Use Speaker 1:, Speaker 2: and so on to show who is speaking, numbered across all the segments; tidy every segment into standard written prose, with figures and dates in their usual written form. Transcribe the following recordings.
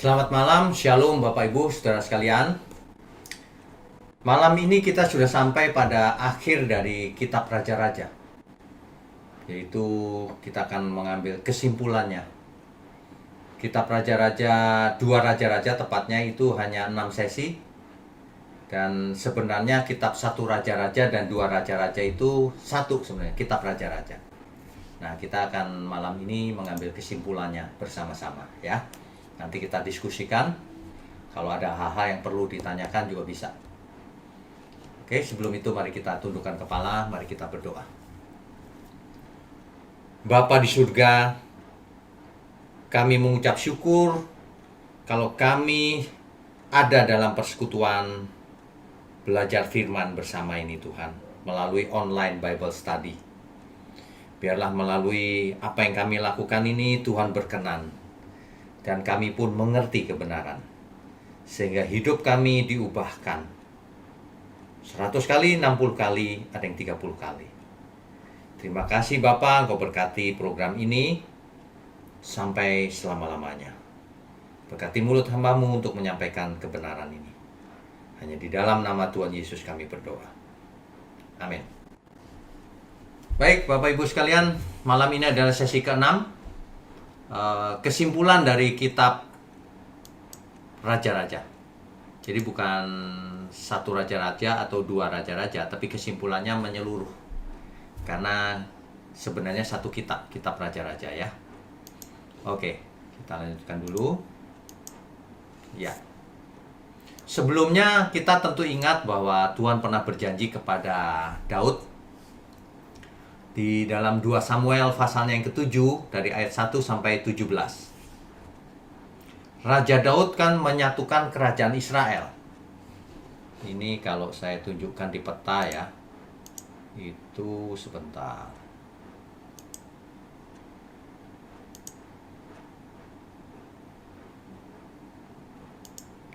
Speaker 1: Selamat malam, Shalom Bapak Ibu, Saudara sekalian. Malam ini kita sudah sampai pada akhir dari Kitab Raja-Raja. Yaitu kita akan mengambil kesimpulannya. Kitab Raja-Raja, dua Raja-Raja tepatnya itu hanya 6 sesi. Dan sebenarnya kitab satu Raja-Raja dan dua Raja-Raja itu satu sebenarnya, Kitab Raja-Raja. Nah, kita akan malam ini mengambil kesimpulannya bersama-sama ya. Nanti kita diskusikan. Kalau ada hal-hal yang perlu ditanyakan juga bisa. Oke, sebelum itu mari kita tundukkan kepala, mari kita berdoa. Bapa di surga, kami mengucap syukur kalau kami ada dalam persekutuan belajar firman bersama ini Tuhan, melalui online Bible Study. Biarlah melalui apa yang kami lakukan ini Tuhan berkenan, dan kami pun mengerti kebenaran, sehingga hidup kami diubahkan 100 kali, 60 kali, ada yang 30 kali. Terima kasih Bapa, Engkau berkati program ini sampai selama-lamanya. Berkati mulut hamba-Mu untuk menyampaikan kebenaran ini. Hanya di dalam nama Tuhan Yesus kami berdoa. Amin. Baik Bapak Ibu sekalian, malam ini adalah sesi ke-6. Kesimpulan dari kitab Raja-Raja. Jadi bukan satu Raja-Raja atau dua Raja-Raja, tapi kesimpulannya menyeluruh. Karena sebenarnya satu kitab Raja-Raja ya. Oke, kita lanjutkan dulu. Ya. Sebelumnya kita tentu ingat bahwa Tuhan pernah berjanji kepada Daud di dalam 2 Samuel pasalnya yang ke-7 dari ayat 1 sampai 17. Raja Daud kan menyatukan kerajaan Israel. Ini kalau saya tunjukkan di peta ya. Itu sebentar.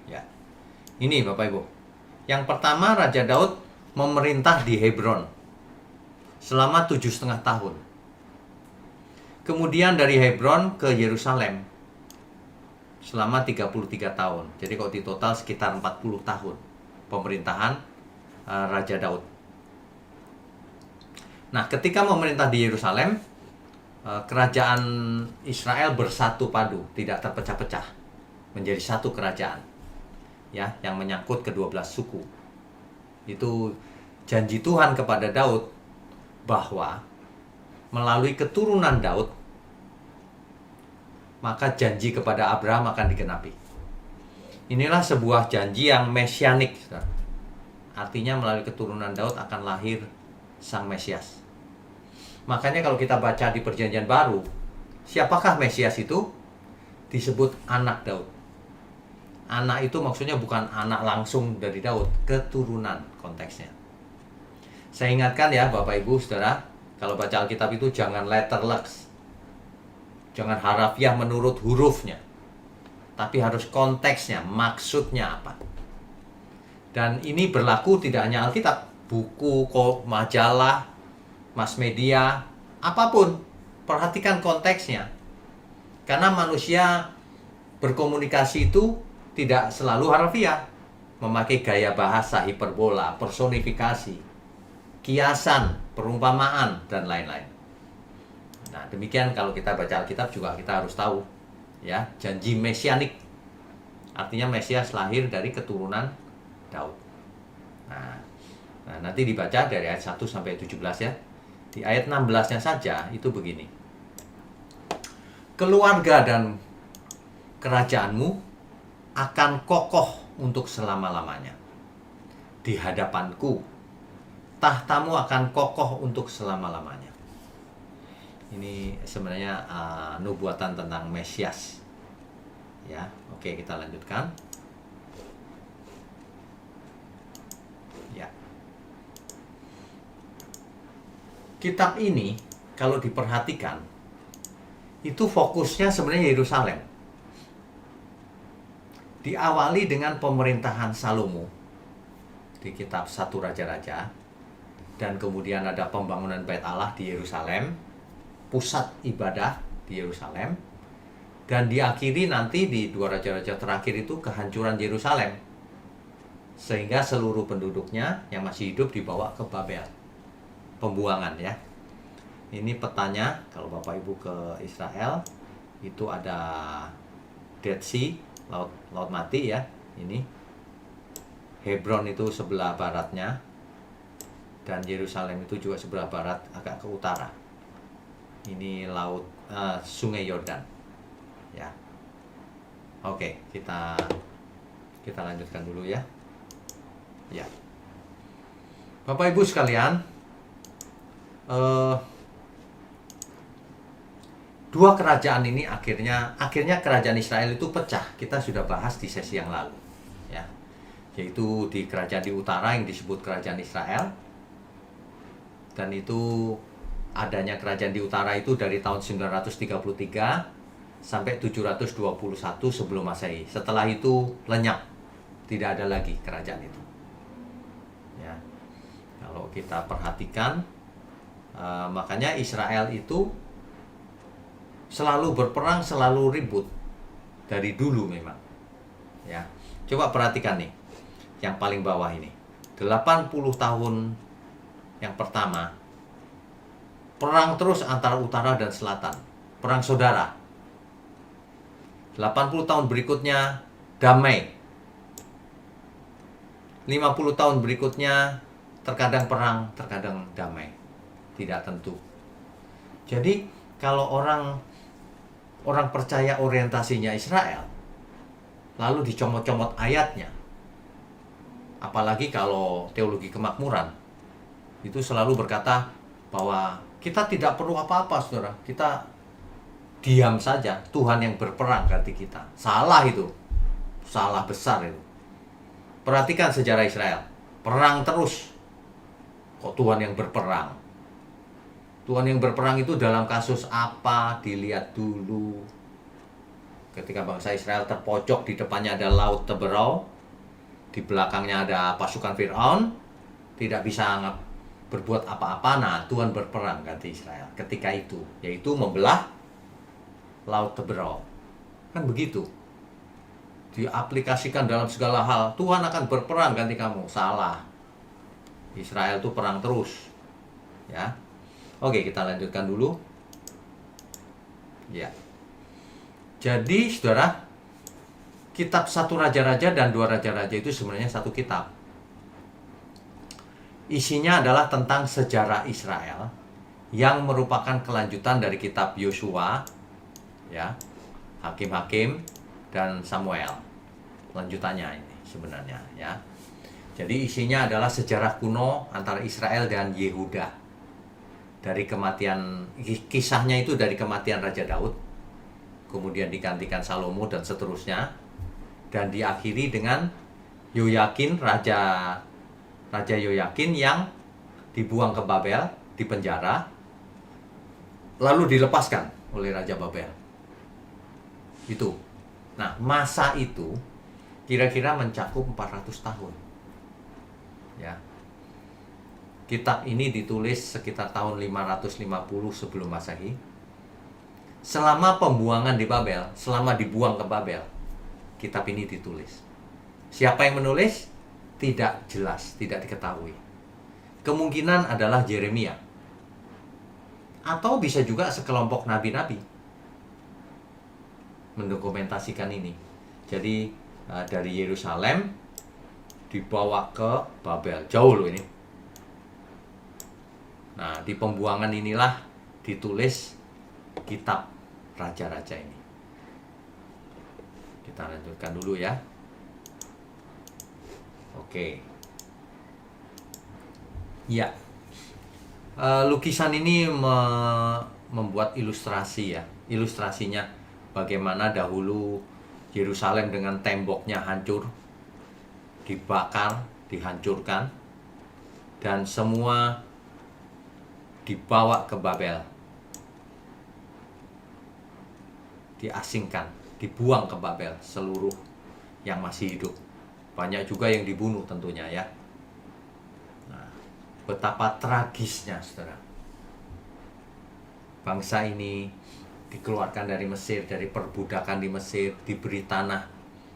Speaker 1: Ya. Ini Bapak Ibu. Yang pertama Raja Daud memerintah di Hebron selama 7,5 tahun. Kemudian dari Hebron ke Yerusalem selama 33 tahun. Jadi kalau di total sekitar 40 tahun pemerintahan Raja Daud. Nah, ketika memerintah di Yerusalem, kerajaan Israel bersatu padu, tidak terpecah-pecah, menjadi satu kerajaan. Ya, yang menyangkut ke-12 suku. Itu janji Tuhan kepada Daud bahwa melalui keturunan Daud maka janji kepada Abraham akan digenapi. Inilah sebuah janji yang mesianik. Artinya melalui keturunan Daud akan lahir Sang Mesias. Makanya kalau kita baca di Perjanjian Baru, siapakah Mesias itu? Disebut anak Daud. Anak itu maksudnya bukan anak langsung dari Daud, keturunan konteksnya. Saya ingatkan ya Bapak Ibu Saudara, kalau baca Alkitab itu jangan letterless. Jangan harafiah menurut hurufnya. Tapi harus konteksnya, maksudnya apa. Dan ini berlaku tidak hanya Alkitab, buku, majalah, mass media, apapun. Perhatikan konteksnya. Karena manusia berkomunikasi itu tidak selalu harafiah. Memakai gaya bahasa, hiperbola, personifikasi, kiasan, perumpamaan, dan lain-lain. Nah, demikian kalau kita baca Alkitab juga kita harus tahu ya, janji mesianik. Artinya Mesias lahir dari keturunan Daud. Nah, nanti dibaca dari ayat 1 sampai 17 ya. Di ayat 16-nya saja itu begini. Keluarga dan kerajaanmu akan kokoh untuk selama-lamanya. Di hadapanku tahtamu akan kokoh untuk selama-lamanya. Ini sebenarnya nubuatan tentang Mesias. Ya, oke kita lanjutkan. Ya. Kitab ini kalau diperhatikan itu fokusnya sebenarnya Yerusalem. Diawali dengan pemerintahan Salomo di kitab 1 Raja-Raja, dan kemudian ada pembangunan Bait Allah di Yerusalem, pusat ibadah di Yerusalem. Dan diakhiri nanti di dua raja-raja terakhir itu kehancuran Yerusalem. Sehingga seluruh penduduknya yang masih hidup dibawa ke Babel. Pembuangan ya. Ini petanya kalau Bapak Ibu ke Israel, itu ada Dead Sea, laut mati ya. Ini Hebron itu sebelah baratnya, dan Yerusalem itu juga sebelah barat agak ke utara. Ini Sungai Yordan ya. Oke, kita lanjutkan dulu ya. Ya, Bapak Ibu sekalian, dua kerajaan ini akhirnya kerajaan Israel itu pecah. Kita sudah bahas di sesi yang lalu ya, yaitu di kerajaan di utara yang disebut kerajaan Israel, dan itu adanya kerajaan di utara itu dari tahun 933 sampai 721 sebelum Masehi. Setelah itu lenyap, tidak ada lagi kerajaan itu ya. Kalau kita perhatikan, makanya Israel itu selalu berperang, selalu ribut dari dulu memang ya. Coba perhatikan nih yang paling bawah ini, 80 tahun yang pertama perang terus antara utara dan selatan, perang saudara. 80 tahun berikutnya damai. 50 tahun berikutnya terkadang perang, terkadang damai, tidak tentu. Jadi kalau orang percaya orientasinya Israel, lalu dicomot-comot ayatnya, apalagi kalau teologi kemakmuran, itu selalu berkata bahwa kita tidak perlu apa-apa, saudara. Kita diam saja, Tuhan yang berperang ganti kita. Salah itu, salah besar itu. Perhatikan sejarah Israel, perang terus. Kok Tuhan yang berperang? Tuhan yang berperang itu dalam kasus apa? Dilihat dulu. Ketika bangsa Israel terpojok, di depannya ada Laut Teberau, di belakangnya ada pasukan Fir'aun, tidak bisa berbuat apa-apa. Nah, Tuhan berperang ganti Israel ketika itu, yaitu membelah Laut Teberau. Kan begitu. Diaplikasikan dalam segala hal, Tuhan akan berperang ganti kamu. Salah. Israel itu perang terus. Ya. Oke, kita lanjutkan dulu. Ya. Jadi, saudara, kitab 1 Raja-Raja dan 2 Raja-Raja itu sebenarnya satu kitab. Isinya adalah tentang sejarah Israel yang merupakan kelanjutan dari kitab Yosua, ya, Hakim-Hakim dan Samuel. Lanjutannya ini sebenarnya ya. Jadi isinya adalah sejarah kuno antara Israel dan Yehuda. Dari kematian, kisahnya itu dari kematian Raja Daud, kemudian digantikan Salomo dan seterusnya, dan diakhiri dengan Yoyakin, Raja Yoyakin yang dibuang ke Babel, dipenjara, lalu dilepaskan oleh Raja Babel. Itu. Nah, masa itu kira-kira mencakup 400 tahun. Ya. Kitab ini ditulis sekitar tahun 550 sebelum Masehi. Selama pembuangan di Babel, selama dibuang ke Babel, kitab ini ditulis. Siapa yang menulis? Tidak jelas, tidak diketahui. Kemungkinan adalah Yeremia. Atau bisa juga sekelompok nabi-nabi mendokumentasikan ini. Jadi dari Yerusalem dibawa ke Babel, jauh loh ini. Nah, di pembuangan inilah ditulis kitab Raja-Raja ini. Kita lanjutkan dulu ya. Oke. Ya. Lukisan ini membuat ilustrasi ya. Ilustrasinya bagaimana dahulu Yerusalem dengan temboknya hancur, dibakar, dihancurkan, dan semua dibawa ke Babel, diasingkan, dibuang ke Babel, seluruh yang masih hidup. Banyak juga yang dibunuh tentunya ya. Nah, betapa tragisnya, saudara. Bangsa ini dikeluarkan dari Mesir, dari perbudakan di Mesir, diberi tanah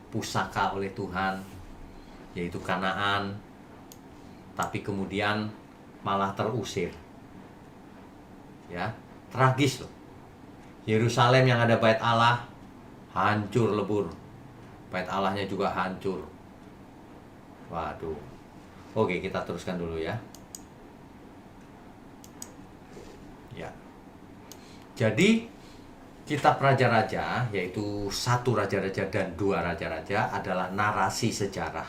Speaker 1: pusaka oleh Tuhan, yaitu Kanaan, tapi kemudian malah terusir. Ya, tragis loh. Yerusalem yang ada bait Allah hancur lebur. Bait Allahnya juga hancur. Waduh. Oke, kita teruskan dulu ya. Ya. Jadi kitab Raja-Raja, yaitu 1 Raja-Raja dan 2 Raja-Raja, adalah narasi sejarah.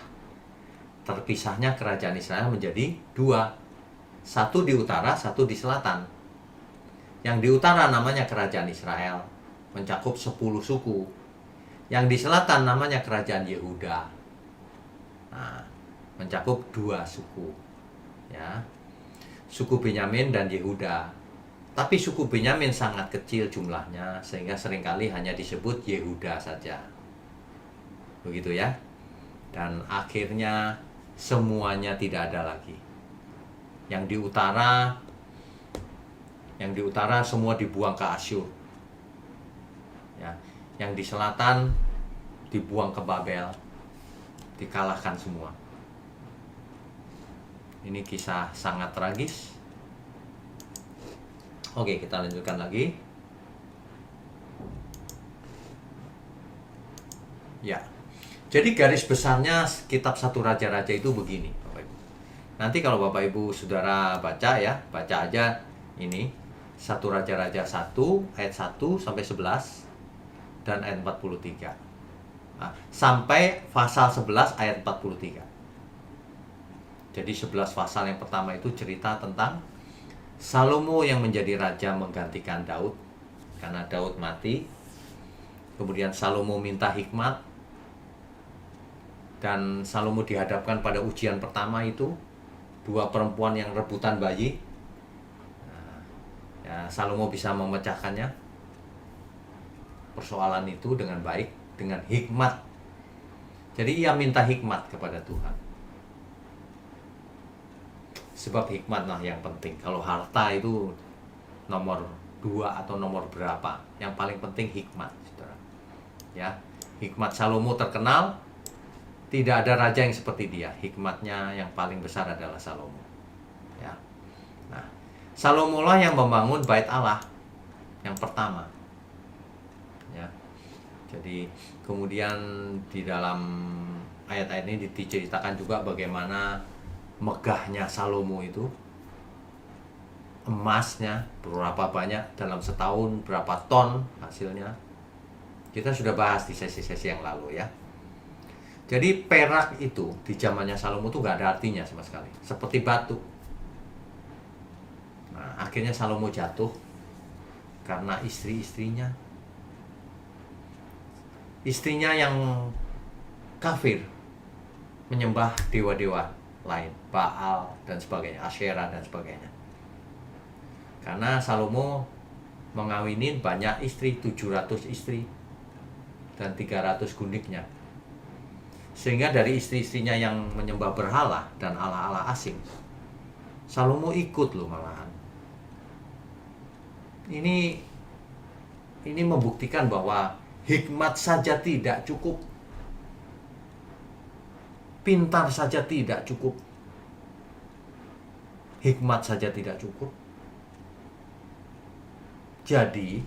Speaker 1: Terpisahnya kerajaan Israel menjadi 2. 1 di utara, 1 di selatan. Yang di utara namanya kerajaan Israel, mencakup 10 suku. Yang di selatan namanya kerajaan Yehuda. Nah, mencakup 2 suku. Ya. Suku Benyamin dan Yehuda. Tapi suku Benyamin sangat kecil jumlahnya, sehingga seringkali hanya disebut Yehuda saja. Begitu ya. Dan akhirnya semuanya tidak ada lagi. Yang di utara semua dibuang ke Asyur. Ya. Yang di selatan dibuang ke Babel. Dikalahkan semua. Ini kisah sangat tragis. Oke, kita lanjutkan lagi. Ya. Jadi garis besarnya kitab 1 Raja-Raja itu begini, Bapak Ibu. Nanti kalau Bapak Ibu Saudara baca ya, baca aja ini 1 Raja-Raja 1 ayat 1 sampai 11 dan ayat 43. Nah, sampai pasal 11 ayat 43. Jadi 11 pasal yang pertama itu cerita tentang Salomo yang menjadi raja menggantikan Daud karena Daud mati. Kemudian Salomo minta hikmat, dan Salomo dihadapkan pada ujian pertama itu 2 perempuan yang rebutan bayi. Nah, ya, Salomo bisa memecahkannya persoalan itu dengan baik, dengan hikmat. Jadi ia minta hikmat kepada Tuhan. Sebab hikmat lah yang penting. Kalau harta itu nomor 2 atau nomor berapa, yang paling penting hikmat, saudara. Ya, hikmat Salomo terkenal. Tidak ada raja yang seperti dia. Hikmatnya yang paling besar adalah Salomo. Ya. Nah, Salomo lah yang membangun bait Allah yang pertama. Ya. Jadi kemudian di dalam ayat-ayat ini diceritakan juga bagaimana megahnya Salomo itu. Emasnya berapa banyak dalam setahun, berapa ton hasilnya. Kita sudah bahas di sesi-sesi yang lalu ya. Jadi perak itu di zamannya Salomo itu gak ada artinya sama sekali, seperti batu. Nah, akhirnya Salomo jatuh karena istrinya yang kafir, menyembah dewa-dewa lain, Baal dan sebagainya, Asyera dan sebagainya. Karena Salomo mengawinin banyak istri, 700 istri dan 300 gundiknya. Sehingga dari istri-istrinya yang menyembah berhala dan ala-ala asing, Salomo ikut loh malahan. Ini membuktikan bahwa hikmat saja tidak cukup, pintar saja tidak cukup, hikmat saja tidak cukup. Jadi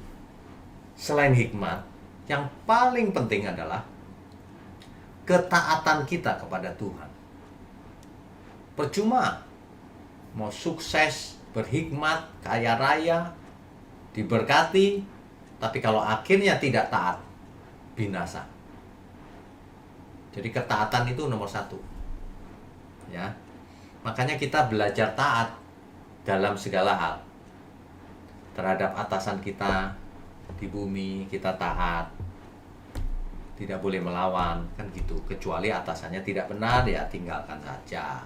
Speaker 1: selain hikmat, yang paling penting adalah ketaatan kita kepada Tuhan. Percuma mau sukses, berhikmat, kaya raya, diberkati, tapi kalau akhirnya tidak taat, binasa. Jadi ketaatan itu nomor 1. Ya. Makanya kita belajar taat dalam segala hal. Terhadap atasan kita di bumi, kita taat. Tidak boleh melawan, kan gitu. Kecuali atasannya tidak benar, ya tinggalkan saja.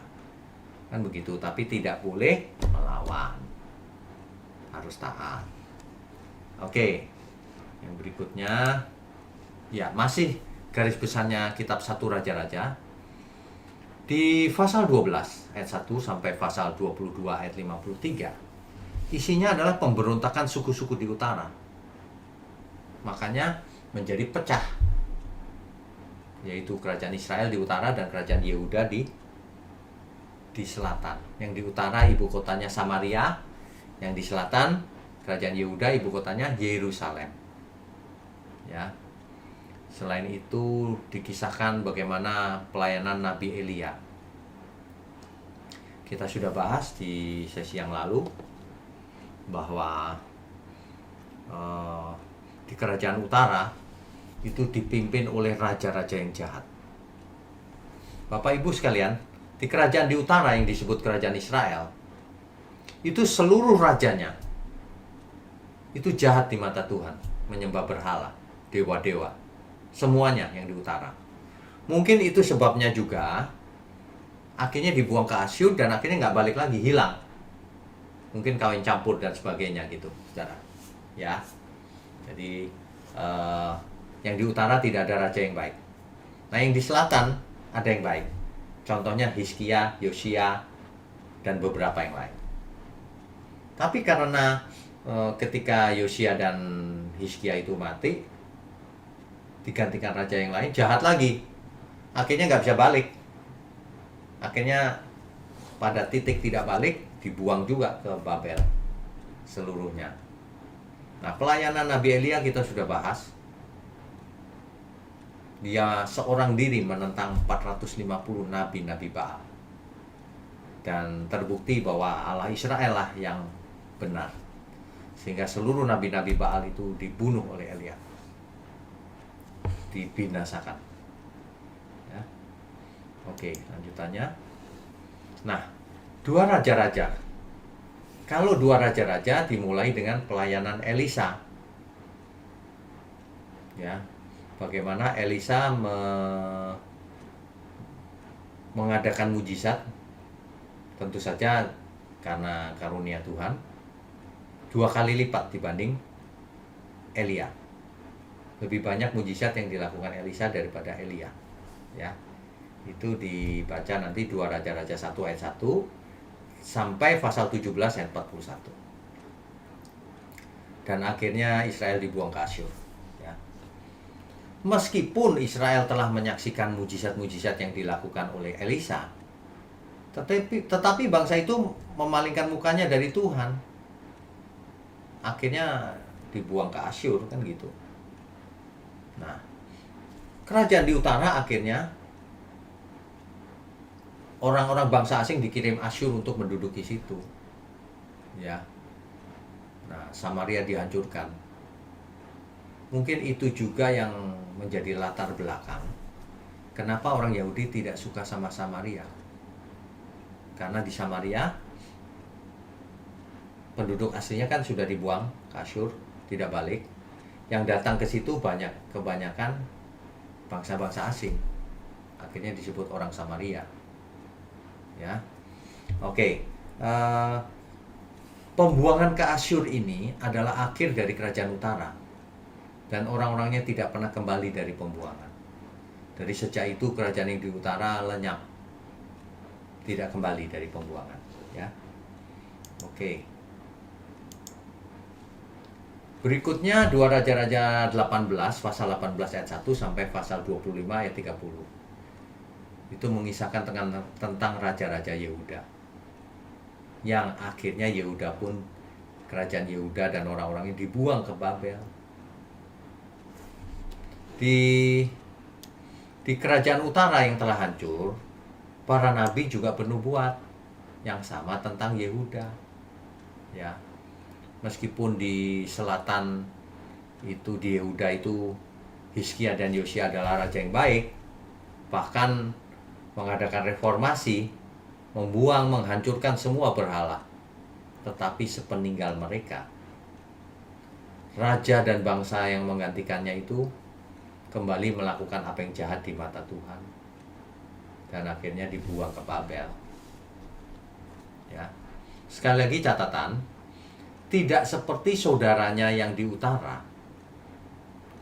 Speaker 1: Kan begitu, tapi tidak boleh melawan. Harus taat. Oke. Yang berikutnya, ya masih garis besarnya kitab 1 Raja-Raja. Di pasal 12 ayat 1 sampai pasal 22 ayat 53, isinya adalah pemberontakan suku-suku di utara. Makanya menjadi pecah, yaitu kerajaan Israel di utara dan kerajaan Yehuda di selatan. Yang di utara ibu kotanya Samaria, yang di selatan kerajaan Yehuda ibu kotanya Yerusalem. Ya. Selain itu dikisahkan bagaimana pelayanan Nabi Elia. Kita sudah bahas di sesi yang lalu bahwa di kerajaan utara itu dipimpin oleh raja-raja yang jahat. Bapak Ibu sekalian, di kerajaan di utara yang disebut kerajaan Israel, itu seluruh rajanya itu jahat di mata Tuhan, menyembah berhala, dewa-dewa, semuanya yang di utara. Mungkin itu sebabnya juga akhirnya dibuang ke Asyur dan akhirnya nggak balik lagi, hilang. Mungkin kawin campur dan sebagainya gitu, saudara. Ya, jadi yang di utara tidak ada raja yang baik. Nah, yang di selatan ada yang baik. Contohnya Hizkia, Yosia, dan beberapa yang lain. Tapi karena ketika Yosia dan Hizkia itu mati, digantikan raja yang lain, jahat lagi. Akhirnya nggak bisa balik. Akhirnya pada titik tidak balik, dibuang juga ke Babel seluruhnya. Nah, pelayanan Nabi Elia kita sudah bahas. Dia seorang diri menentang 450 nabi-nabi Baal. Dan terbukti bahwa Allah Israel lah yang benar. Sehingga seluruh nabi-nabi Baal itu dibunuh oleh Elia. Dibinasakan. Ya. Oke, lanjutannya. Nah, dua raja-raja. Kalau dua raja-raja dimulai dengan pelayanan Elisa. Ya. Bagaimana Elisa mengadakan mujizat, tentu saja karena karunia Tuhan, 2 kali lipat dibanding Elia. Lebih banyak mujizat yang dilakukan Elisa daripada Elia. Ya, itu dibaca nanti 2 Raja-Raja 1 ayat 1 sampai pasal 17 ayat 41. Dan akhirnya Israel dibuang ke Asyur. Ya. Meskipun Israel telah menyaksikan mujizat-mujizat yang dilakukan oleh Elisa, tetapi bangsa itu memalingkan mukanya dari Tuhan. Akhirnya dibuang ke Asyur, kan gitu. Nah, kerajaan di utara akhirnya orang-orang bangsa asing dikirim Asyur untuk menduduki situ. Ya. Nah, Samaria dihancurkan. Mungkin itu juga yang menjadi latar belakang kenapa orang Yahudi tidak suka sama Samaria. Karena di Samaria penduduk aslinya kan sudah dibuang ke Asyur, tidak balik. Yang datang ke situ kebanyakan bangsa-bangsa asing. Akhirnya disebut orang Samaria. Ya. Oke. Pembuangan ke Asyur ini adalah akhir dari kerajaan utara. Dan orang-orangnya tidak pernah kembali dari pembuangan. Dari sejak itu kerajaan yang di utara lenyap. Tidak kembali dari pembuangan, ya. Oke. Berikutnya 2 Raja-Raja 18 pasal 18 ayat 1 sampai pasal 25 ayat 30. Itu mengisahkan tentang raja-raja Yehuda. Yang akhirnya Yehuda pun, kerajaan Yehuda dan orang-orangnya dibuang ke Babel. Di kerajaan utara yang telah hancur, para nabi juga bernubuat yang sama tentang Yehuda. Ya. Meskipun di selatan itu, di Yehuda itu Hizkia dan Yosia adalah raja yang baik, bahkan mengadakan reformasi, membuang, menghancurkan semua berhala. Tetapi sepeninggal mereka, raja dan bangsa yang menggantikannya itu kembali melakukan apa yang jahat di mata Tuhan. Dan akhirnya dibuang ke Babel. Ya. Sekali lagi catatan, tidak seperti saudaranya yang di utara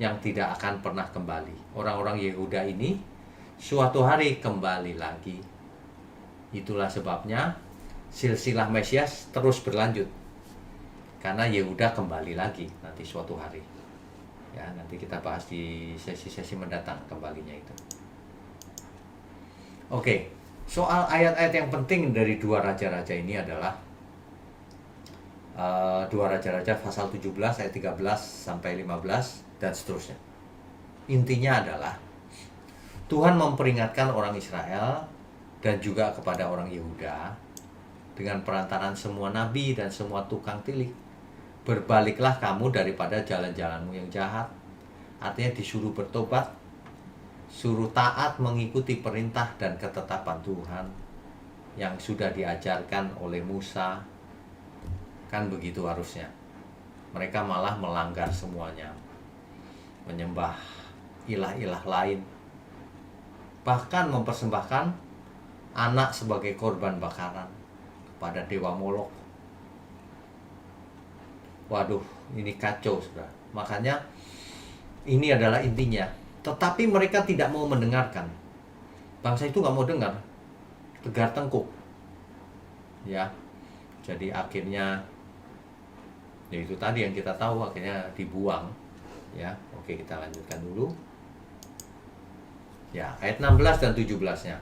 Speaker 1: yang tidak akan pernah kembali. Orang-orang Yehuda ini suatu hari kembali lagi. Itulah sebabnya silsilah Mesias terus berlanjut. Karena Yehuda kembali lagi nanti suatu hari. Ya, nanti kita bahas di sesi-sesi mendatang kembalinya itu. Oke, soal ayat-ayat yang penting dari dua raja-raja ini adalah dua raja-raja pasal 17 ayat 13 sampai 15 dan seterusnya. Intinya adalah Tuhan memperingatkan orang Israel dan juga kepada orang Yehuda dengan perantaran semua nabi dan semua tukang tilik. Berbaliklah kamu daripada jalan-jalanmu yang jahat. Artinya disuruh bertobat, suruh taat mengikuti perintah dan ketetapan Tuhan yang sudah diajarkan oleh Musa. Kan begitu harusnya. Mereka malah melanggar semuanya, menyembah ilah-ilah lain, bahkan mempersembahkan anak sebagai korban bakaran kepada dewa Molok. Waduh, ini kacau, saudara. Makanya ini adalah intinya. Tetapi mereka tidak mau mendengarkan. Bangsa itu nggak mau dengar, tegar tengkuk. Ya, jadi akhirnya, ya itu tadi yang kita tahu, akhirnya dibuang. Ya, oke, kita lanjutkan dulu. Ya, ayat 16 dan 17-nya.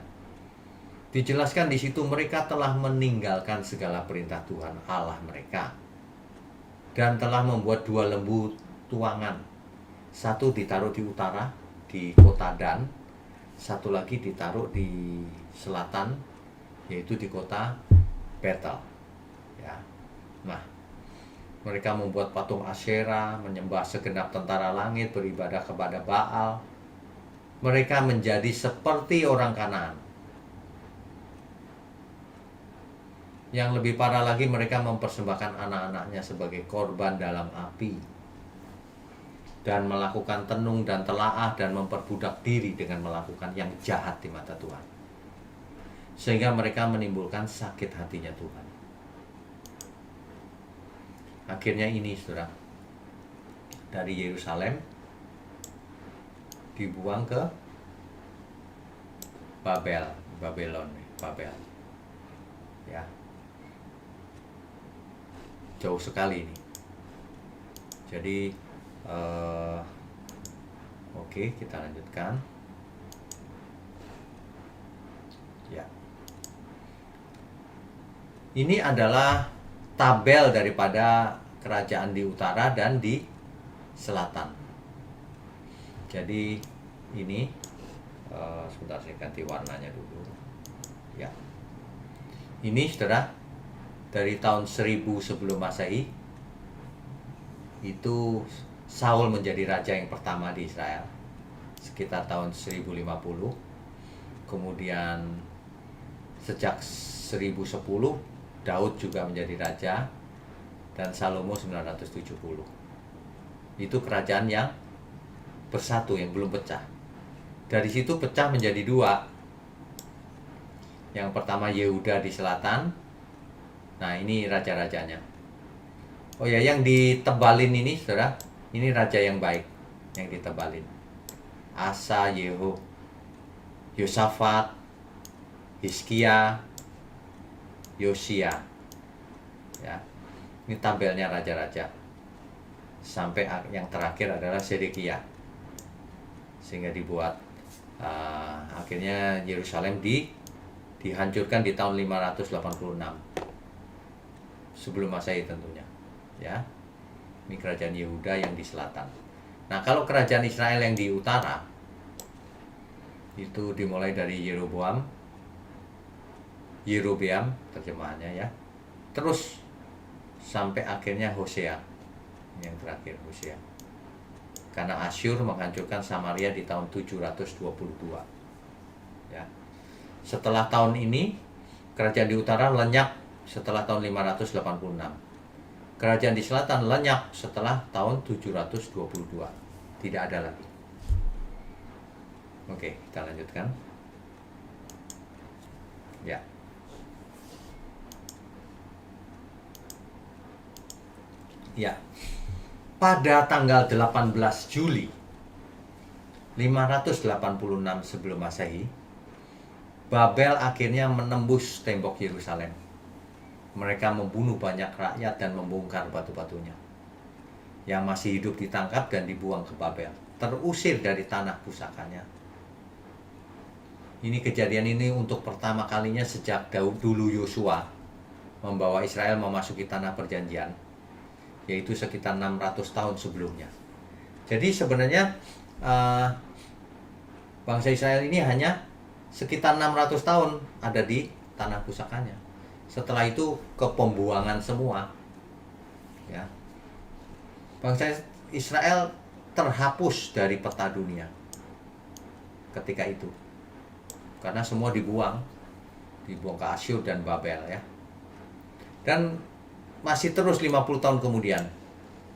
Speaker 1: Dijelaskan di situ mereka telah meninggalkan segala perintah Tuhan Allah mereka dan telah membuat dua lembu tuangan. Satu ditaruh di utara di kota Dan, satu lagi ditaruh di selatan yaitu di kota Betel. Ya. Nah, mereka membuat patung Asyera, menyembah segenap tentara langit, beribadah kepada Baal. Mereka menjadi seperti orang Kanaan. Yang lebih parah lagi, mereka mempersembahkan anak-anaknya sebagai korban dalam api dan melakukan tenung dan telaah dan memperbudak diri dengan melakukan yang jahat di mata Tuhan, sehingga mereka menimbulkan sakit hatinya Tuhan. Akhirnya ini, saudara, dari Yerusalem dibuang ke Babel. Ya, jauh sekali ini. Jadi oke, kita lanjutkan. Ya, ini adalah tabel daripada kerajaan di utara dan di selatan. Jadi ini sebentar, saya ganti warnanya dulu. Ya, ini, saudara, dari tahun 1000 sebelum Masehi itu Saul menjadi raja yang pertama di Israel sekitar tahun 1050. Kemudian sejak 1010 Daud juga menjadi raja dan Salomo 970. Itu kerajaan yang bersatu, yang belum pecah. Dari situ pecah menjadi dua. Yang pertama Yehuda di selatan. Nah, ini raja-rajanya. Oh ya, yang ditebalin ini, saudara, ini raja yang baik yang ditebalin. Asa, Yosafat, Hizkia, Yosia. Ya, ini tabelnya raja-raja. Sampai yang terakhir adalah Sedekia. Sehingga dibuat akhirnya Yerusalem dihancurkan di tahun 586 sebelum Masehi tentunya. Ya, ini kerajaan Yehuda yang di selatan. Nah, kalau kerajaan Israel yang di utara itu dimulai dari Yerobeam terjemahannya ya, terus sampai akhirnya Hosea yang terakhir, Hosea. Karena Asyur menghancurkan Samaria di tahun 722. Ya. Setelah tahun ini kerajaan di utara lenyap setelah tahun 586. Kerajaan di selatan lenyap setelah tahun 722. Tidak ada lagi. Oke, kita lanjutkan. Ya. Ya. Pada tanggal 18 Juli 586 sebelum Masehi, Babel akhirnya menembus tembok Yerusalem. Mereka membunuh banyak rakyat dan membongkar batu-batunya. yang masih hidup ditangkap dan dibuang ke Babel, terusir dari tanah pusakanya. Ini kejadian ini untuk pertama kalinya sejak dulu Yosua membawa Israel memasuki tanah perjanjian, yaitu sekitar 600 tahun sebelumnya. Jadi sebenarnya bangsa Israel ini hanya sekitar 600 tahun ada di tanah pusakanya. Setelah itu ke pembuangan semua. Ya. Bangsa Israel terhapus dari peta dunia ketika itu. Karena semua dibuang ke Asyur dan Babel ya. Dan masih terus 50 tahun kemudian.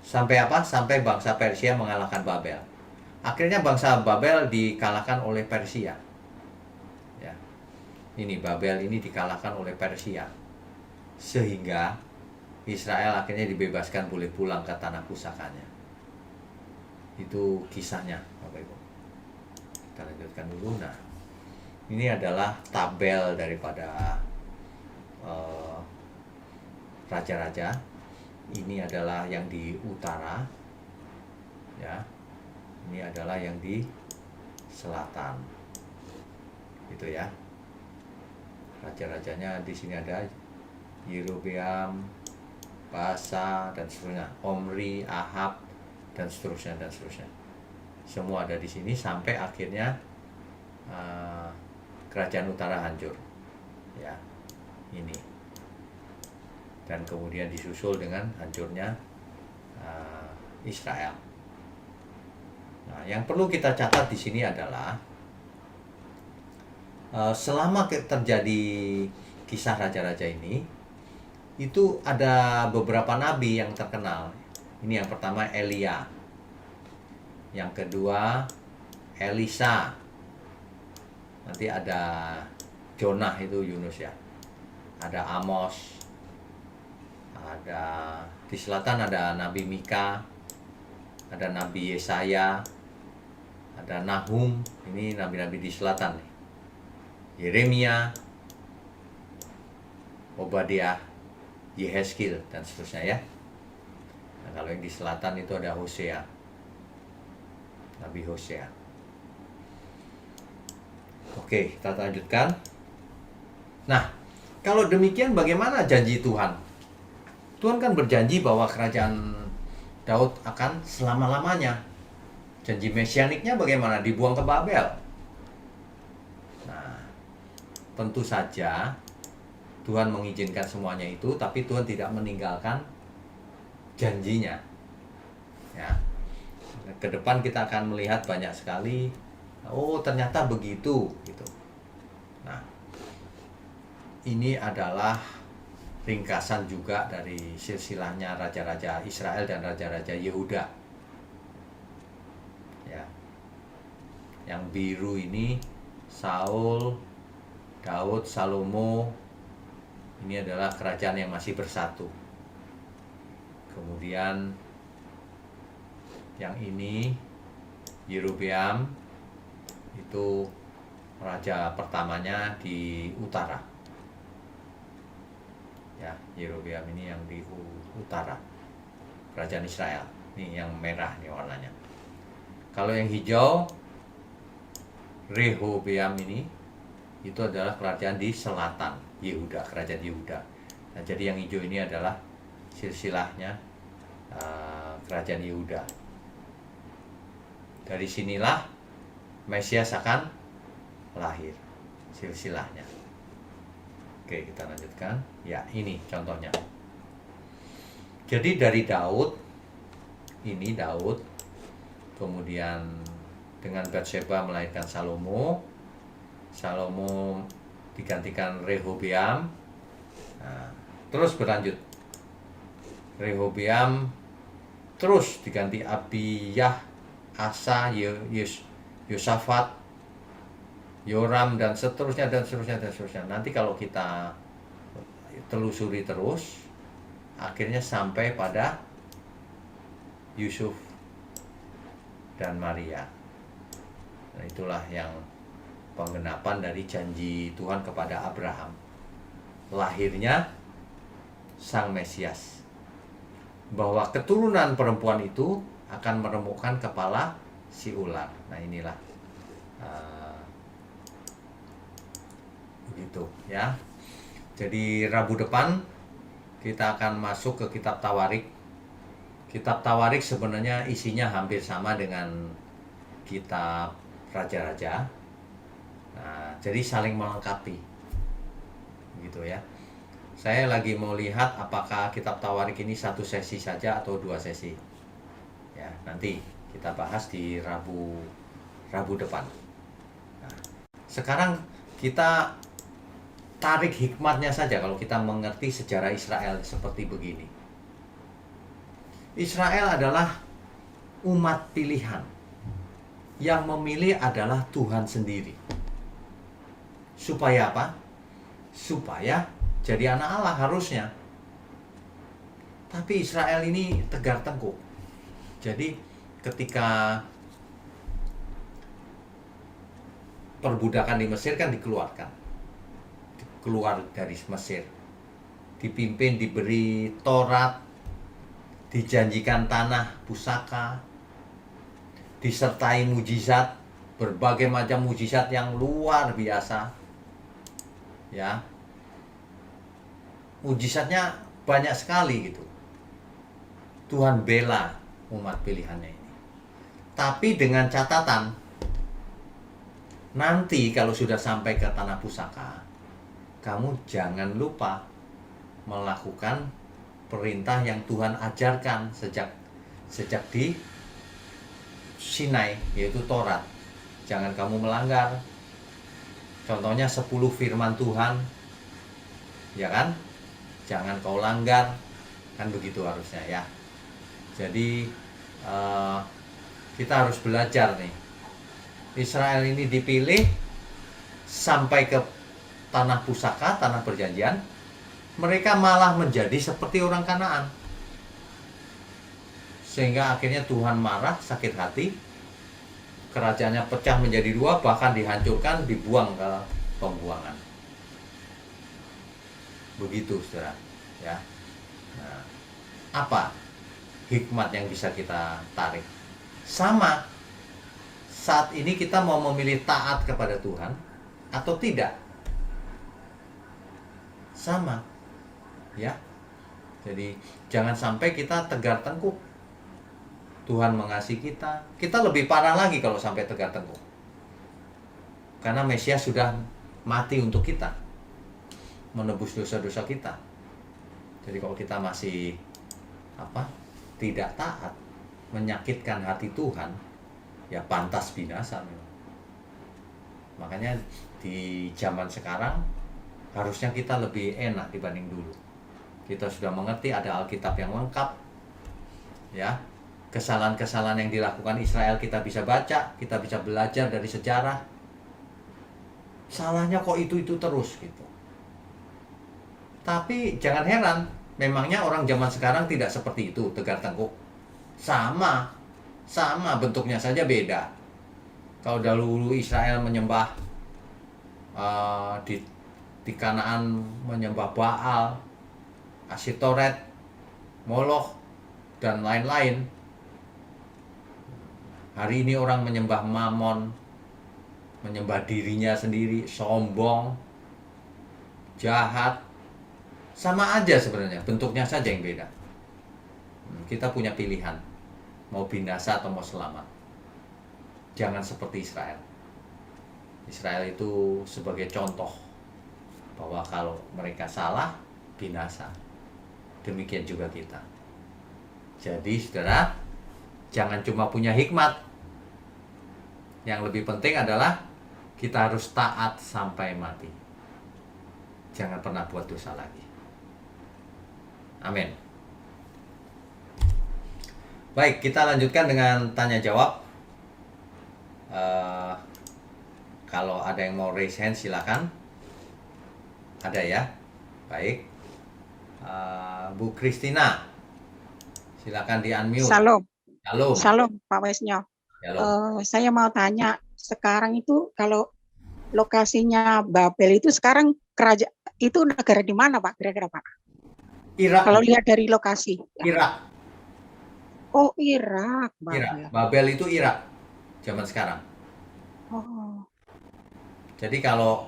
Speaker 1: Sampai apa? Sampai bangsa Persia mengalahkan Babel. Akhirnya bangsa Babel dikalahkan oleh Persia. Ya. Ini Babel ini dikalahkan oleh Persia. Sehingga Israel akhirnya dibebaskan, boleh pulang ke tanah pusakanya. Itu kisahnya, Bapak Ibu. Kita lanjutkan dulu. Nah, ini adalah tabel daripada raja-raja. Ini adalah yang di utara, ya. Ini adalah yang di selatan, gitu ya. Raja-rajanya di sini ada Yerobeam, Baasa dan seterusnya, Omri, Ahab dan seterusnya dan seterusnya. Semua ada di sini sampai akhirnya kerajaan utara hancur, ya. Ini dan kemudian disusul dengan hancurnya Israel. Nah, yang perlu kita catat di sini adalah selama terjadi kisah raja-raja ini, itu ada beberapa nabi yang terkenal. Ini yang pertama Elia, yang kedua Elisa, nanti ada Jonah itu Yunus ya, ada Amos, ada di selatan ada Nabi Mika, ada Nabi Yesaya, ada Nahum, ini nabi-nabi di selatan nih. Yeremia, Obadiah, Yehezkiel dan seterusnya ya. Nah, kalau yang di selatan itu ada Hosea, Nabi Hosea. Oke, kita lanjutkan. Nah, kalau demikian bagaimana janji Tuhan? Tuhan kan berjanji bahwa kerajaan Daud akan selama-lamanya. Janji mesianiknya bagaimana? Dibuang ke Babel. Nah, tentu saja Tuhan mengizinkan semuanya itu, tapi Tuhan tidak meninggalkan janjinya. Ya. Ke depan kita akan melihat banyak sekali, oh ternyata begitu gitu. Nah, ini adalah ringkasan juga dari silsilahnya raja-raja Israel dan raja-raja Yehuda. Ya. Yang biru ini Saul, Daud, Salomo. Ini adalah kerajaan yang masih bersatu. Kemudian yang ini Yerobeam, itu raja pertamanya di utara. Ya, Yerobeam ini yang di utara, kerajaan Israel. Ini yang merah nih warnanya. Kalau yang hijau Rehobeam ini, itu adalah kerajaan di selatan, Yehuda, kerajaan Yehuda. Nah, jadi yang hijau ini adalah silsilahnya kerajaan Yehuda. Dari sinilah Mesias akan lahir, silsilahnya. Oke, kita lanjutkan. Ya, ini contohnya. Jadi dari Daud, ini Daud, kemudian dengan Batseba melahirkan Salomo. Salomo digantikan Rehobeam. Nah, terus berlanjut. Rehobeam terus diganti Abiyah, Asa, Yosafat, Yoram dan seterusnya dan seterusnya dan seterusnya. Nanti kalau kita telusuri terus, akhirnya sampai pada Yusuf dan Maria. Nah, itulah yang penggenapan dari janji Tuhan kepada Abraham. Lahirnya Sang Mesias. bahwa keturunan perempuan itu akan meremukkan kepala si ular. Nah inilah begitu ya. Jadi Rabu depan kita akan masuk ke kitab Tawarik. Kitab Tawarik sebenarnya isinya hampir sama dengan kitab Raja-Raja. Nah, jadi saling melengkapi. Gitu ya. Saya lagi mau lihat apakah kitab Tawarik ini satu sesi saja atau 2 sesi. Ya, nanti kita bahas di Rabu depan. Nah, sekarang kita tarik hikmatnya saja kalau kita mengerti sejarah Israel seperti begini. Israel adalah umat pilihan. Yang memilih adalah Tuhan sendiri. Supaya apa? Supaya jadi anak Allah harusnya. Tapi Israel ini tegar tengkuk. Jadi ketika perbudakan di Mesir kan dikeluarkan. Keluar dari Mesir. Dipimpin, diberi Taurat, dijanjikan tanah pusaka, disertai mujizat, berbagai macam mujizat yang luar biasa. Ya. Mujizatnya banyak sekali gitu. Tuhan bela umat pilihannya ini. Tapi dengan catatan, nanti kalau sudah sampai ke tanah pusaka, kamu jangan lupa melakukan perintah yang Tuhan ajarkan sejak di Sinai, yaitu Taurat. Jangan kamu melanggar. Contohnya 10 firman Tuhan. Ya kan? Jangan kau langgar. Kan begitu harusnya ya. Jadi kita harus belajar nih. Israel ini dipilih sampai ke tanah pusaka, tanah perjanjian. Mereka malah menjadi seperti orang Kanaan. Sehingga akhirnya Tuhan marah, sakit hati. Kerajaannya pecah menjadi 2, bahkan dihancurkan, dibuang ke pembuangan. Begitu, saudara. Ya. Nah, apa hikmat yang bisa kita tarik? Sama, saat ini kita mau memilih taat kepada Tuhan atau tidak? Sama. Ya. Jadi jangan sampai kita tegar tengkuk. Tuhan mengasihi kita. Kita lebih parah lagi kalau sampai tegar tengkuk. Karena Mesias sudah mati untuk kita. Menebus dosa-dosa kita. Jadi kalau kita masih tidak taat, menyakitkan hati Tuhan, ya pantas binasa memang. Makanya di zaman sekarang harusnya kita lebih enak dibanding dulu. Kita sudah mengerti ada Alkitab yang lengkap. Ya. Kesalahan-kesalahan yang dilakukan Israel kita bisa baca, kita bisa belajar dari sejarah. Salahnya kok itu terus gitu. Tapi jangan heran, memangnya orang zaman sekarang tidak seperti itu, tegar tengkuk. Sama bentuknya saja beda. Kalau dahulu Israel menyembah di Kanaan menyembah Baal, Asitoret, Moloch, dan lain-lain. Hari ini orang menyembah Mamon, menyembah dirinya sendiri, sombong, jahat. Sama aja sebenarnya, bentuknya saja yang beda. Kita punya pilihan, mau binasa atau mau selamat. Jangan seperti Israel. Israel itu sebagai contoh bahwa kalau mereka salah, binasa. Demikian juga kita. Jadi saudara, jangan cuma punya hikmat. Yang lebih penting adalah kita harus taat sampai mati. Jangan pernah buat dosa lagi. Amin. Baik, kita lanjutkan dengan tanya jawab. Kalau ada yang mau raise hand silakan. Ada ya? Baik. Bu Kristina, silakan di-unmute.
Speaker 2: Salam Pak Wesnyo. Saya mau tanya, sekarang itu kalau lokasinya Babel itu sekarang itu negara di mana Pak? Kira-kira Pak?
Speaker 1: Irak.
Speaker 2: Kalau lihat dari lokasi.
Speaker 1: Irak.
Speaker 2: Oh, Irak,
Speaker 1: Irak.
Speaker 2: Babel.
Speaker 1: Babel itu Irak zaman sekarang.
Speaker 2: Oh,
Speaker 1: Jadi kalau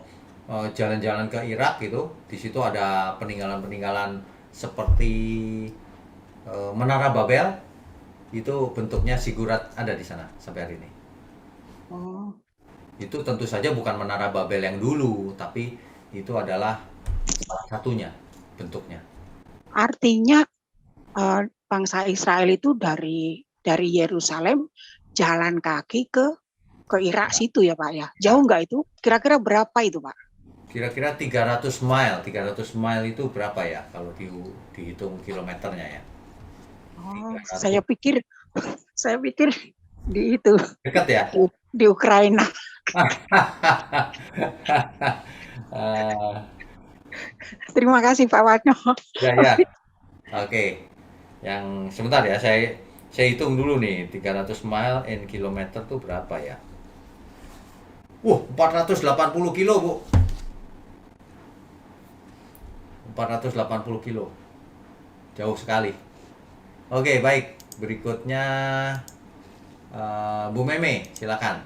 Speaker 1: jalan-jalan ke Irak itu, di situ ada peninggalan-peninggalan seperti Menara Babel, itu bentuknya zigurat ada di sana sampai hari ini.
Speaker 2: oh.
Speaker 1: Itu tentu saja bukan Menara Babel yang dulu, tapi itu adalah salah satunya bentuknya.
Speaker 2: Artinya bangsa Israel itu dari Yerusalem jalan kaki ke Irak situ ya Pak ya. Jauh nggak itu? Kira-kira berapa itu Pak?
Speaker 1: Kira-kira 300 mile. 300 mile itu berapa ya kalau dihitung kilometernya ya?
Speaker 2: Oh,
Speaker 1: 300.
Speaker 2: saya pikir di itu
Speaker 1: Dekat ya?
Speaker 2: di Ukraina.
Speaker 1: Eh,
Speaker 2: Terima kasih Pak Wanyo.
Speaker 1: ya ya. Oke. Yang sebentar ya, saya hitung dulu nih, 300 mile in kilometer tuh berapa ya? 480 kilo, Bu. 480 kilo. Jauh sekali. Oke, baik. Berikutnya Bu Meme, silakan.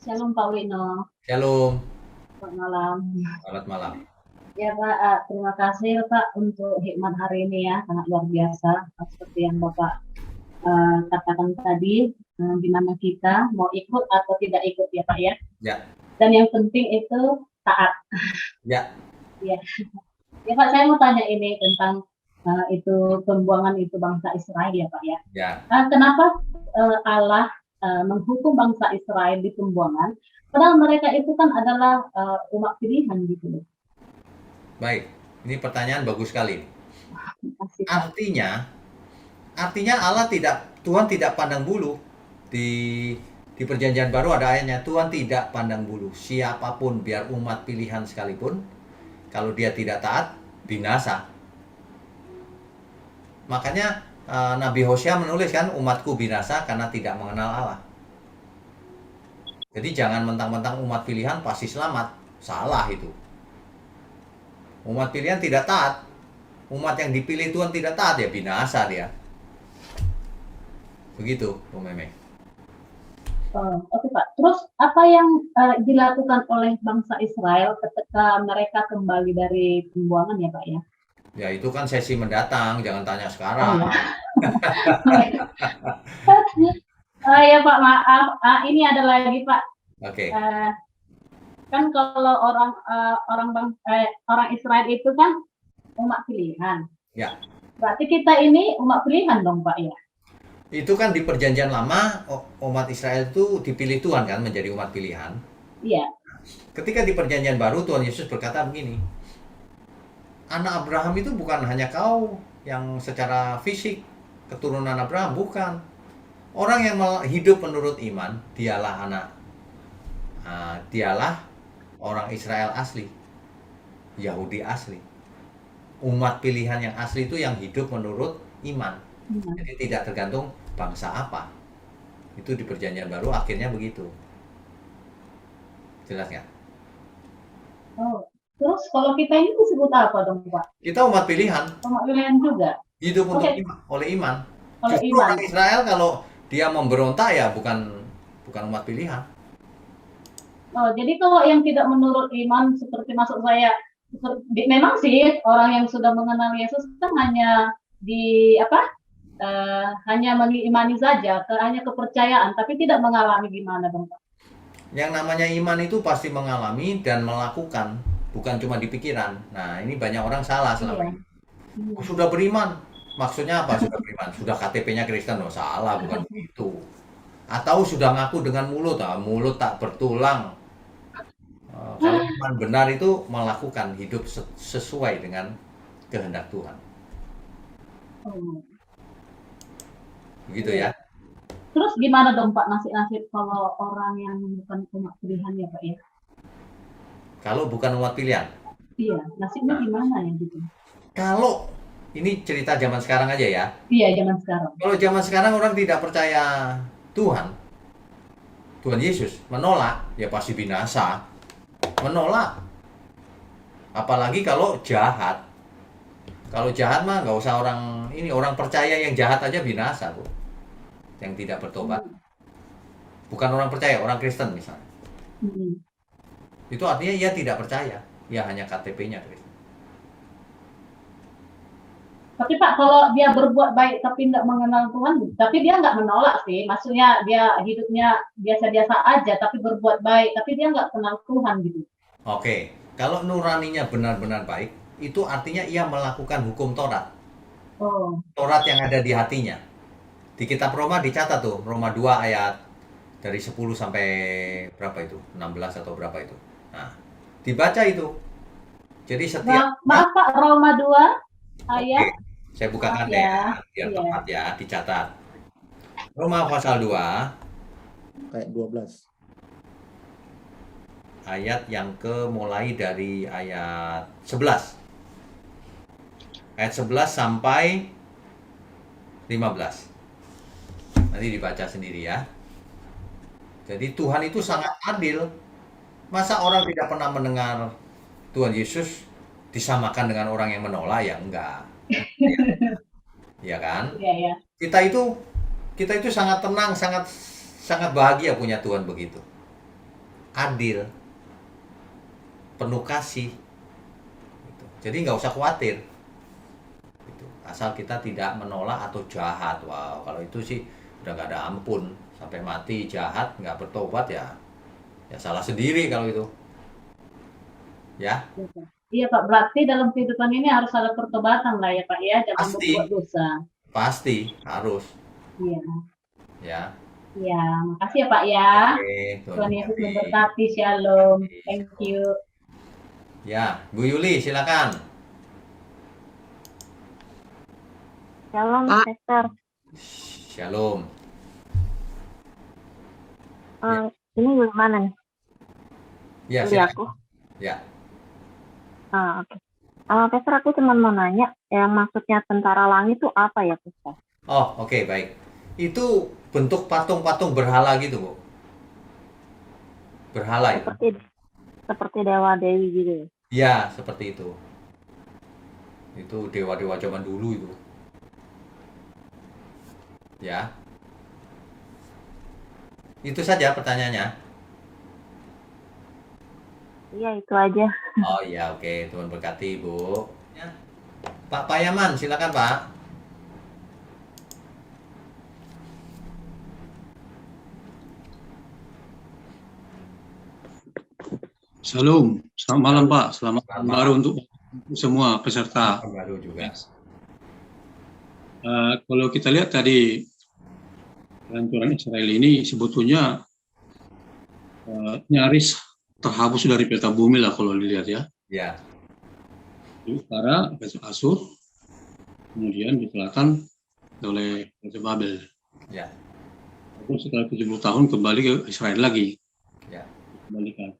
Speaker 3: Shalom Pak Wino.
Speaker 1: Shalom.
Speaker 3: Selamat malam.
Speaker 1: Selamat malam.
Speaker 3: Ya Pak, terima kasih Pak untuk hikmat hari ini ya, sangat luar biasa. Seperti yang Bapak katakan tadi, di mana kita mau ikut atau tidak ikut ya Pak ya.
Speaker 1: Ya.
Speaker 3: Dan yang penting itu taat.
Speaker 1: Ya.
Speaker 3: Ya. Ya Pak, saya mau tanya ini tentang itu pembuangan itu bangsa Israel ya Pak ya.
Speaker 1: Ya.
Speaker 3: Kenapa Allah menghukum bangsa Israel di pembuangan? Padahal mereka itu kan adalah umat pilihan gitu loh.
Speaker 1: Baik, ini pertanyaan bagus sekali.
Speaker 3: Makasih, Pak.
Speaker 1: Artinya Tuhan tidak pandang bulu. Di Perjanjian Baru ada ayatnya, Tuhan tidak pandang bulu. Siapapun, biar umat pilihan sekalipun, kalau dia tidak taat, binasa. Makanya Nabi Hosea menulis kan, umatku binasa karena tidak mengenal Allah. Jadi jangan mentang-mentang umat pilihan pasti selamat. Salah itu. Umat pilihan tidak taat. Umat yang dipilih Tuhan tidak taat, ya binasa dia. Begitu, Bu Meme.
Speaker 3: Oke Pak. Terus apa yang dilakukan oleh bangsa Israel ketika mereka kembali dari pembuangan ya Pak ya?
Speaker 1: Ya itu kan sesi mendatang, jangan tanya sekarang.
Speaker 3: Ya Pak, maaf. Ini ada lagi Pak.
Speaker 1: Oke.
Speaker 3: Kan kalau orang Israel itu kan umat pilihan.
Speaker 1: Ya.
Speaker 3: Berarti kita ini umat pilihan dong Pak ya?
Speaker 1: Itu kan di Perjanjian Lama, umat Israel itu dipilih Tuhan kan menjadi umat pilihan.
Speaker 3: Iya.
Speaker 1: Ketika di Perjanjian Baru Tuhan Yesus berkata begini, anak Abraham itu bukan hanya kau yang secara fisik keturunan Abraham, bukan. Orang yang hidup menurut iman, dialah orang Israel asli, Yahudi asli. Umat pilihan yang asli itu yang hidup menurut iman. Jadi tidak tergantung bangsa apa. Itu di Perjanjian Baru akhirnya begitu. Jelas nggak?
Speaker 3: Oh, terus kalau kita ini disebut apa dong Pak?
Speaker 1: Kita umat pilihan.
Speaker 3: Umat pilihan juga.
Speaker 1: Hidup untuk oleh iman.
Speaker 3: Oleh
Speaker 1: Justru
Speaker 3: iman.
Speaker 1: orang Israel kalau dia memberontak ya bukan umat pilihan.
Speaker 3: Oh, jadi kalau yang tidak menurut iman seperti maksud saya, memang sih orang yang sudah mengenal Yesus kan hanya hanya mengimani saja, hanya kepercayaan, tapi tidak mengalami gimana dong Pak?
Speaker 1: Yang namanya iman itu pasti mengalami dan melakukan, bukan cuma di pikiran. Nah, ini banyak orang salah selama ini. Sudah beriman, maksudnya apa sudah beriman? Sudah KTP-nya Kristen, salah, bukan begitu. Atau sudah ngaku dengan mulut, mulut tak bertulang. Kalau iman benar itu melakukan hidup sesuai dengan kehendak Tuhan. Begitu ya.
Speaker 3: Terus gimana dong Pak nasib kalau orang yang bukan umat pilihan ya Pak ya?
Speaker 1: Kalau bukan umat pilihan?
Speaker 3: Iya, nasibnya gimana ya gitu?
Speaker 1: Kalau ini cerita zaman sekarang aja ya?
Speaker 3: Iya, zaman sekarang.
Speaker 1: Kalau zaman sekarang orang tidak percaya Tuhan Yesus, menolak, ya pasti binasa. Menolak. Apalagi kalau jahat. Kalau jahat mah nggak usah orang percaya yang jahat aja binasa, Bu. Yang tidak bertobat. Bukan orang percaya, orang Kristen misalnya.
Speaker 3: Hmm.
Speaker 1: Itu artinya ia tidak percaya. Ia hanya KTP-nya Kristen.
Speaker 3: Tapi Pak, kalau dia berbuat baik tapi nggak mengenal Tuhan, tapi dia nggak menolak sih. Maksudnya dia hidupnya biasa-biasa aja, tapi berbuat baik, tapi dia nggak kenal Tuhan gitu.
Speaker 1: Oke, kalau nuraninya benar-benar baik, itu artinya ia melakukan hukum Taurat.
Speaker 3: Oh,
Speaker 1: Taurat yang ada di hatinya. Di kitab Roma dicatat tuh, Roma 2 ayat dari 10 sampai berapa itu? 16 atau berapa itu. Nah, dibaca itu. Jadi setiap
Speaker 3: maaf Pak, Roma 2 ayat.
Speaker 1: Oke, saya bukakan
Speaker 3: Maaf
Speaker 1: deh
Speaker 3: ya.
Speaker 1: biar
Speaker 3: Iya.
Speaker 1: tepat ya, dicatat. Roma pasal 2
Speaker 4: Kayak 12.
Speaker 1: ayat yang mulai dari ayat 11. Ayat 11 sampai 15. Nanti dibaca sendiri ya. Jadi Tuhan itu sangat adil. Masa orang tidak pernah mendengar Tuhan Yesus disamakan dengan orang yang menolak? Ya enggak. Ya kan?
Speaker 3: Iya, ya.
Speaker 1: Kita itu sangat tenang, sangat bahagia punya Tuhan begitu. Adil, penuh kasih. Gitu. Jadi nggak usah khawatir. Gitu. Asal kita tidak menolak atau jahat. Wow, kalau itu sih udah nggak ada ampun. Sampai mati jahat, nggak bertobat ya salah sendiri kalau itu. Ya.
Speaker 3: Iya Pak, berarti dalam kehidupan ini harus ada pertobatan lah ya Pak ya, jangan
Speaker 1: Pasti.
Speaker 3: berbuat dosa.
Speaker 1: Pasti harus.
Speaker 3: Iya.
Speaker 1: Ya.
Speaker 3: Iya, makasih ya Pak ya.
Speaker 1: Oke,
Speaker 3: Tuhan Yesus memberkati, shalom. Thank you.
Speaker 1: Ya, Bu Yuli silakan.
Speaker 5: Shalom,
Speaker 2: Pak.
Speaker 5: Pastor.
Speaker 1: Shalom.
Speaker 5: Ini gimana nih?
Speaker 1: Ya,
Speaker 5: Dari
Speaker 1: silakan.
Speaker 5: aku.
Speaker 1: Ya.
Speaker 5: Oke. Pastor, aku cuma mau nanya, yang maksudnya tentara langit itu apa ya, Pastor?
Speaker 1: Oh, oke, baik. Itu bentuk patung-patung berhala gitu, Bu. Berhala itu.
Speaker 5: Seperti dewa-dewi gitu ya?
Speaker 1: Ya, seperti itu. Itu dewa-dewa zaman dulu itu. Ya. Itu saja pertanyaannya.
Speaker 5: Iya, itu aja.
Speaker 1: Oh iya, oke. Tuhan berkati, Bu. Ya. Pak Payaman, silakan, Pak.
Speaker 6: Shalom, selamat malam Pak, selamat
Speaker 1: Selamat
Speaker 6: tahun baru untuk semua peserta.
Speaker 1: Tahun baru juga.
Speaker 6: Kalau kita lihat tadi kehancuran Israel ini sebetulnya nyaris terhapus dari peta bumi lah kalau dilihat ya.
Speaker 1: Ya.
Speaker 6: Di utara Raja Asur, kemudian di selatan oleh Raja Babel.
Speaker 1: Ya.
Speaker 6: Lalu setelah 70 tahun kembali ke Israel lagi.
Speaker 1: Ya.
Speaker 6: Kembalikan.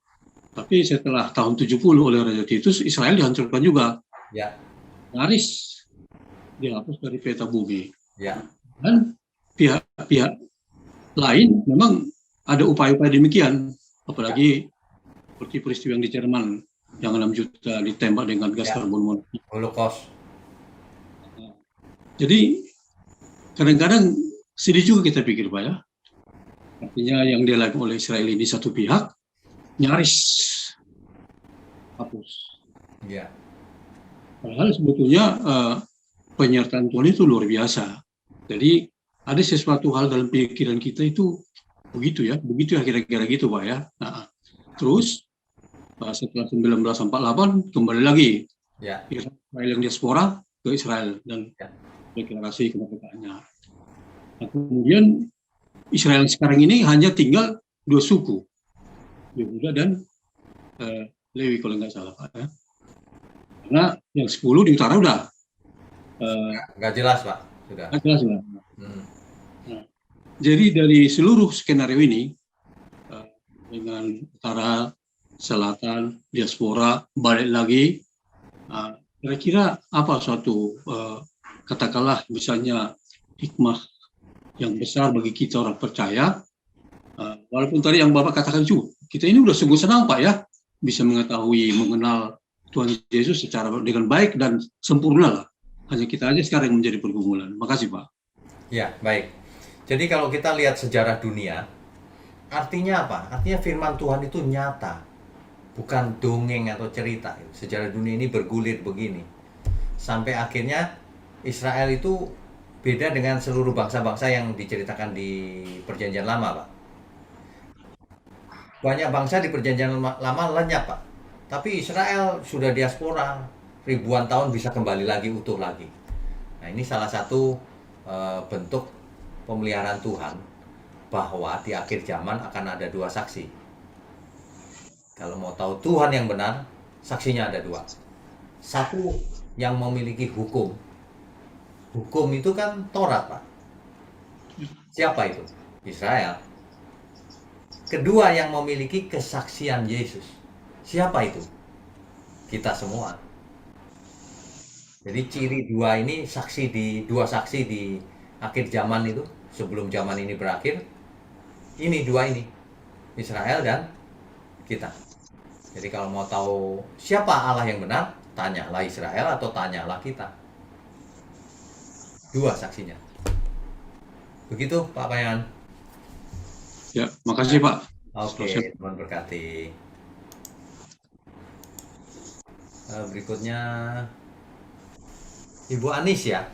Speaker 6: Tapi setelah tahun 70 oleh Raja Titus, Israel dihancurkan juga.
Speaker 1: Ya.
Speaker 6: Nyaris dihapus dari peta bumi.
Speaker 1: Ya.
Speaker 6: Dan pihak-pihak lain memang ada upaya-upaya demikian. Apalagi seperti peristiwa yang di Jerman, yang 6 juta ditembak dengan gas karbon monoksida.
Speaker 1: Holocaust.
Speaker 6: Jadi kadang-kadang sedih juga kita pikir Pak ya. Artinya yang dilakukan oleh Israel ini satu pihak, nyaris hapus.
Speaker 1: Ya.
Speaker 6: Padahal sebetulnya penyertaan Tuhan itu luar biasa. Jadi ada sesuatu hal dalam pikiran kita itu begitu ya kira-kira gitu Pak ya. Nah, terus setelah 1948 kembali lagi
Speaker 1: Ya.
Speaker 6: Israel yang diaspora ke Israel dan deklarasi kemerdekaannya. Nah, kemudian Israel sekarang ini hanya tinggal 2 suku, Yehuda dan Lewi kalau nggak salah Pak ya. Karena yang 10 di utara udah
Speaker 1: Nggak jelas, Pak. Sudah.
Speaker 6: nggak jelas Pak.
Speaker 1: Hmm.
Speaker 6: Jadi dari seluruh skenario ini dengan utara, selatan, diaspora, balik lagi, kira-kira apa suatu katakanlah misalnya hikmah yang besar bagi kita orang percaya, walaupun tadi yang Bapak katakan juga, kita ini udah sungguh senang Pak ya, bisa mengetahui, mengenal Tuhan Yesus secara dengan baik dan sempurna lah. hanya kita aja sekarang yang menjadi pergumulan. Makasih Pak.
Speaker 1: Ya, baik. Jadi kalau kita lihat sejarah dunia, artinya apa? Artinya firman Tuhan itu nyata, bukan dongeng atau cerita. Sejarah dunia ini bergulir begini. Sampai akhirnya Israel itu beda dengan seluruh bangsa-bangsa yang diceritakan di Perjanjian Lama, Pak. Banyak bangsa di Perjanjian Lama lenyap, Pak. Tapi Israel sudah diaspora, ribuan tahun bisa kembali lagi, utuh lagi. Nah, ini salah satu bentuk pemeliharaan Tuhan, bahwa di akhir zaman akan ada dua saksi. Kalau mau tahu Tuhan yang benar, saksinya ada dua. Satu yang memiliki hukum. Hukum itu kan Taurat, Pak. Siapa itu? Israel. Kedua yang memiliki kesaksian Yesus. Siapa itu? Kita semua. Jadi ciri dua ini, dua saksi di akhir zaman itu, sebelum zaman ini berakhir, ini dua ini, Israel dan kita. Jadi kalau mau tahu siapa Allah yang benar, tanyalah Israel atau tanyalah kita. Dua saksinya. Begitu Pak Payan.
Speaker 6: Ya, makasih Pak.
Speaker 1: Oke,
Speaker 6: Selesai.
Speaker 1: Tuhan berkati. Berikutnya Ibu Anis ya.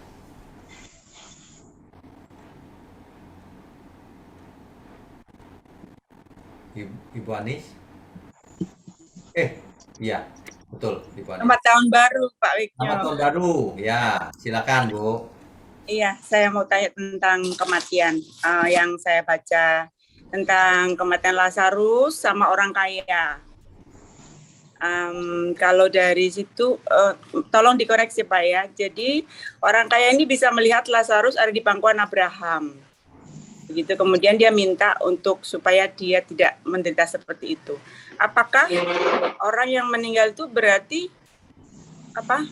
Speaker 1: Ibu Anis. Iya, betul Ibu Anis.
Speaker 7: Selamat tahun baru Pak Wikyo.
Speaker 1: Selamat tahun baru. Ya, silakan Bu.
Speaker 7: Iya, saya mau tanya tentang kematian. Yang saya baca tentang kematian Lazarus sama orang kaya. Kalau dari situ, tolong dikoreksi Pak ya. Jadi orang kaya ini bisa melihat Lazarus ada di pangkuan Abraham. Begitu, kemudian dia minta untuk supaya dia tidak menderita seperti itu. Apakah orang yang meninggal itu berarti apa?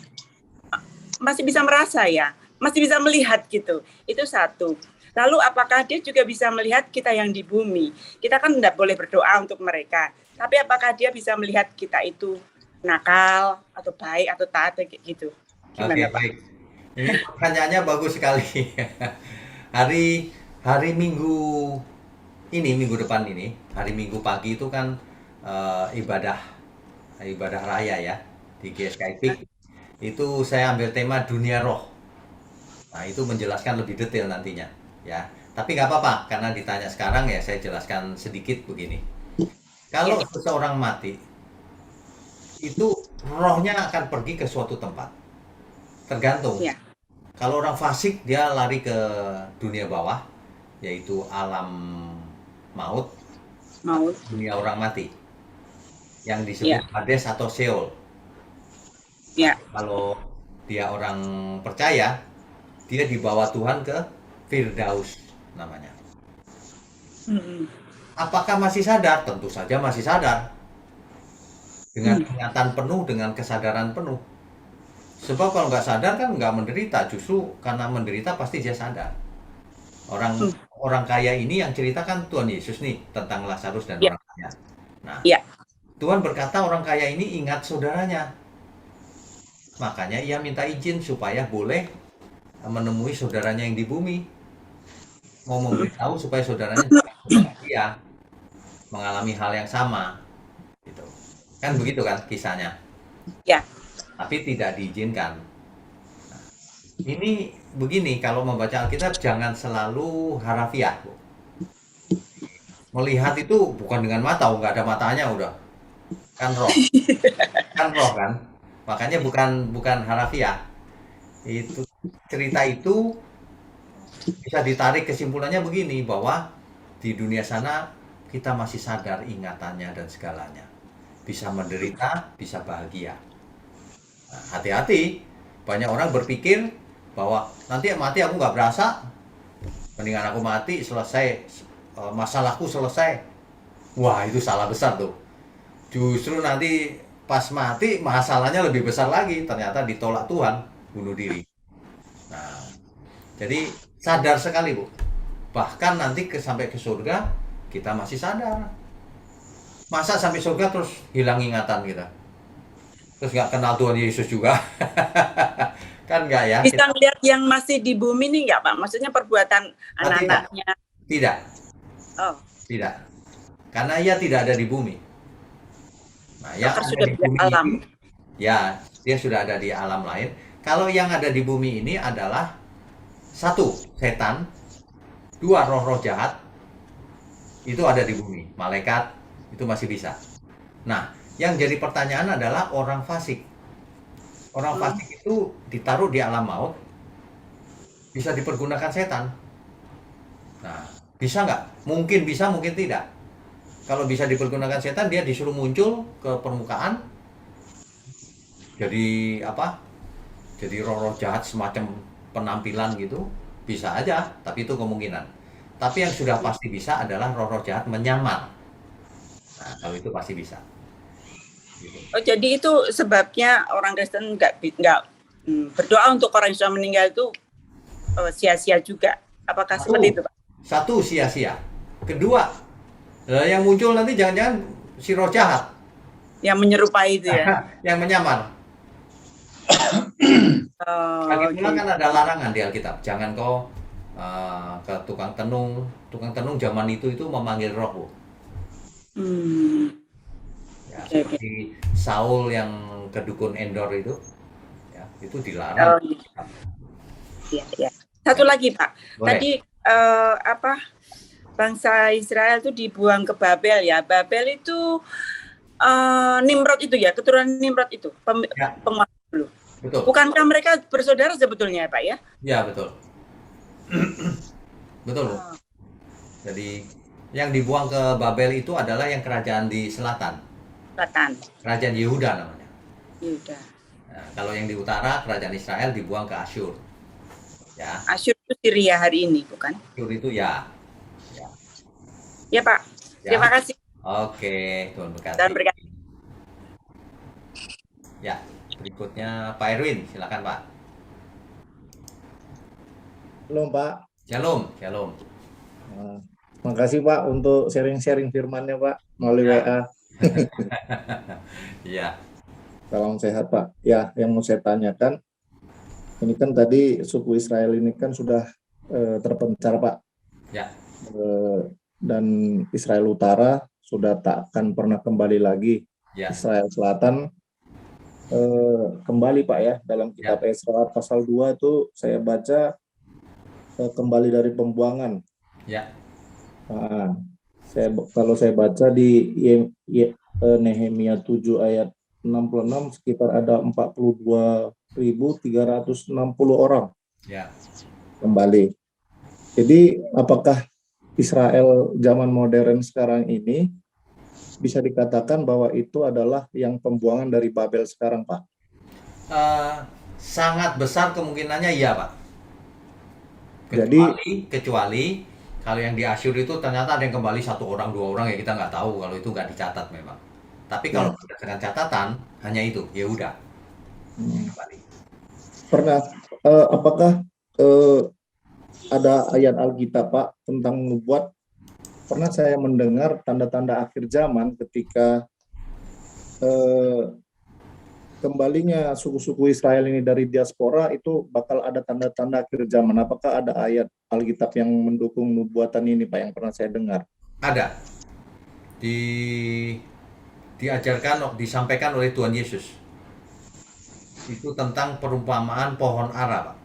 Speaker 7: Masih bisa merasa ya? Masih bisa melihat gitu. Itu satu. Lalu apakah dia juga bisa melihat kita yang di bumi? Kita kan tidak boleh berdoa untuk mereka. Tapi apakah dia bisa melihat kita itu nakal atau baik atau taat gitu? Gimana,
Speaker 1: Oke,
Speaker 7: Pak?
Speaker 1: baik. Ini pertanyaannya bagus sekali. Hari Minggu ini, minggu depan ini, hari Minggu pagi itu kan ibadah raya ya di GSKIP. Itu saya ambil tema dunia roh. Nah, itu menjelaskan lebih detail nantinya ya. Tapi nggak apa-apa, karena ditanya sekarang ya saya jelaskan sedikit begini. Kalau seseorang mati, itu rohnya akan pergi ke suatu tempat. Tergantung.
Speaker 7: Ya.
Speaker 1: Kalau orang fasik, dia lari ke dunia bawah, yaitu alam maut, dunia orang mati, yang disebut Hades atau Sheol.
Speaker 7: Ya.
Speaker 1: Kalau dia orang percaya, dia dibawa Tuhan ke Firdaus namanya. Apakah masih sadar? Tentu saja masih sadar. Dengan ingatan penuh, dengan kesadaran penuh. Sebab kalau nggak sadar kan nggak menderita. Justru karena menderita pasti dia sadar. Orang kaya ini yang ceritakan Tuhan Yesus nih tentang Lazarus dan orang kaya. Nah, Tuhan berkata orang kaya ini ingat saudaranya. Makanya ia minta izin supaya boleh menemui saudaranya yang di bumi. Mau memberitahu supaya saudaranya dia mengalami hal yang sama. Gitu. Kan begitu kan kisahnya?
Speaker 7: Ya.
Speaker 1: Tapi tidak diizinkan. Nah, ini begini, kalau membaca Alkitab jangan selalu harafiah, Bu. Melihat itu bukan dengan mata, nggak ada matanya udah. Kan roh. Kan roh kan? Makanya bukan harafiah. Itu cerita itu bisa ditarik kesimpulannya begini, bahwa di dunia sana kita masih sadar ingatannya dan segalanya. Bisa menderita, bisa bahagia. Nah, hati-hati, banyak orang berpikir bahwa nanti mati aku nggak berasa, mendingan aku mati, selesai, masalahku selesai. Wah, itu salah besar tuh. Justru nanti pas mati masalahnya lebih besar lagi, ternyata ditolak Tuhan, bunuh diri. Nah, jadi sadar sekali Bu, bahkan nanti sampai ke surga kita masih sadar. Masa sampai surga terus hilang ingatan kita, terus nggak kenal Tuhan Yesus juga? Kan enggak ya?
Speaker 7: Bisa melihat yang masih di bumi nih nggak Pak? Maksudnya perbuatan anak-anaknya.
Speaker 1: Tidak,
Speaker 7: Oh,
Speaker 1: tidak. Karena ia tidak ada di bumi. Nah, yang
Speaker 7: karena
Speaker 1: ada
Speaker 7: sudah
Speaker 1: di
Speaker 7: di
Speaker 1: bumi
Speaker 7: alam.
Speaker 1: ini, ya, dia sudah ada di alam lain. Kalau yang ada di bumi ini adalah satu, setan, dua, roh-roh jahat, itu ada di bumi. Malaikat, itu masih bisa. Nah, yang jadi pertanyaan adalah orang fasik. Orang fasik itu ditaruh di alam maut, bisa dipergunakan setan. Nah, bisa nggak? Mungkin bisa, mungkin tidak. Kalau bisa dipergunakan setan, dia disuruh muncul ke permukaan, jadi apa? Jadi roh-roh jahat semacam penampilan gitu, bisa aja, tapi itu kemungkinan. Tapi yang sudah pasti bisa adalah roh-roh jahat menyamar. Nah, kalau itu pasti bisa. Gitu.
Speaker 7: Oh, jadi itu sebabnya orang Kristen nggak berdoa untuk orang yang sudah meninggal itu sia-sia juga. Apakah seperti itu, Pak?
Speaker 1: Satu, sia-sia. Kedua, yang muncul nanti jangan-jangan si roh jahat
Speaker 7: Yang menyerupai itu ya.
Speaker 1: yang menyamar. Lagi pula kan ada larangan di Alkitab. Jangan kau ke tukang tenung. Tukang tenung zaman itu memanggil roh. Ya, seperti Saul yang ke dukun Endor itu, ya, itu dilarang.
Speaker 7: Iya. Satu lagi Pak.
Speaker 1: Boleh.
Speaker 7: Tadi bangsa Israel itu dibuang ke Babel ya. Babel itu Nimrod itu ya, keturunan Nimrod itu, penguasa dulu.
Speaker 1: Betul.
Speaker 7: Bukankah mereka bersaudara sebetulnya ya Pak ya?
Speaker 1: Ya, betul. Betul. Jadi yang dibuang ke Babel itu adalah yang kerajaan di selatan. Kerajaan Yehuda namanya.
Speaker 7: Yehuda.
Speaker 1: Nah, kalau yang di utara, kerajaan Israel dibuang ke Asyur. Ya.
Speaker 7: Asyur itu Syria hari ini, bukan?
Speaker 1: Asyur itu ya.
Speaker 7: Ya Pak.
Speaker 1: Ya.
Speaker 7: Terima kasih.
Speaker 1: Oke, Tuhan berkati.
Speaker 7: Dan berkati.
Speaker 1: Ya, berikutnya Pak Erwin, silakan Pak.
Speaker 4: Belum Pak.
Speaker 1: Shalom.
Speaker 4: Nah, makasih Pak untuk sharing-sharing firman-nya Pak melalui WA.
Speaker 1: Iya.
Speaker 4: Salam sehat Pak. Ya, yang mau saya tanyakan, ini kan tadi suku Israel ini kan sudah terpencar Pak.
Speaker 1: Ya.
Speaker 4: Dan Israel Utara sudah tak akan pernah kembali lagi.
Speaker 1: Ya.
Speaker 4: Israel Selatan kembali Pak ya, dalam kitab Esra pasal 2 itu saya baca kembali dari pembuangan.
Speaker 1: Ya.
Speaker 4: Nah, kalau saya baca di Nehemia 7 ayat 66 sekitar ada 42.360 orang
Speaker 1: Ya.
Speaker 4: kembali. Jadi apakah Israel zaman modern sekarang ini bisa dikatakan bahwa itu adalah yang pembuangan dari Babel sekarang, Pak?
Speaker 1: Sangat besar kemungkinannya iya, Pak. Kecuali kalau yang di Asyur itu ternyata ada yang kembali 1 orang, 2 orang, ya kita nggak tahu, kalau itu nggak dicatat memang. Tapi kalau berdasarkan catatan hanya itu, ya udah.
Speaker 4: Pernah apakah ada ayat Alkitab Pak tentang nubuat? Pernah saya mendengar tanda-tanda akhir zaman ketika kembalinya suku-suku Israel ini dari diaspora itu bakal ada tanda-tanda akhir zaman. Apakah ada ayat Alkitab yang mendukung nubuatan ini Pak yang pernah saya dengar?
Speaker 1: Ada. Diajarkan, disampaikan oleh Tuhan Yesus. Itu tentang perumpamaan pohon ara, Pak.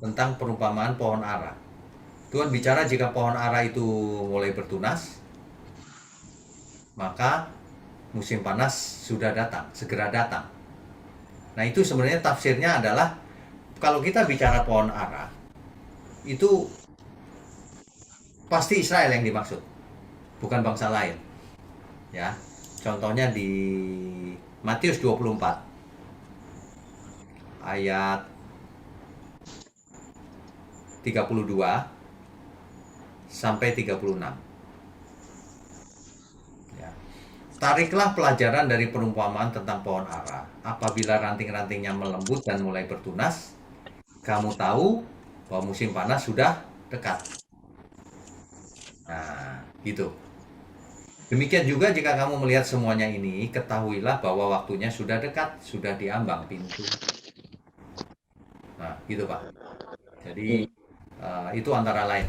Speaker 1: Tentang perumpamaan pohon ara. Tuhan bicara jika pohon ara itu mulai bertunas, maka musim panas sudah datang, segera datang. Nah, itu sebenarnya tafsirnya adalah kalau kita bicara pohon ara, itu pasti Israel yang dimaksud, bukan bangsa lain. Ya, contohnya di Matius 24 ayat 32 sampai 36. Ya. Tariklah pelajaran dari perumpamaan tentang pohon ara. Apabila ranting-rantingnya melembut dan mulai bertunas, kamu tahu bahwa musim panas sudah dekat. Nah, gitu. Demikian juga jika kamu melihat semuanya ini, ketahuilah bahwa waktunya sudah dekat, sudah diambang pintu. gitu Pak. Jadi itu antara lain.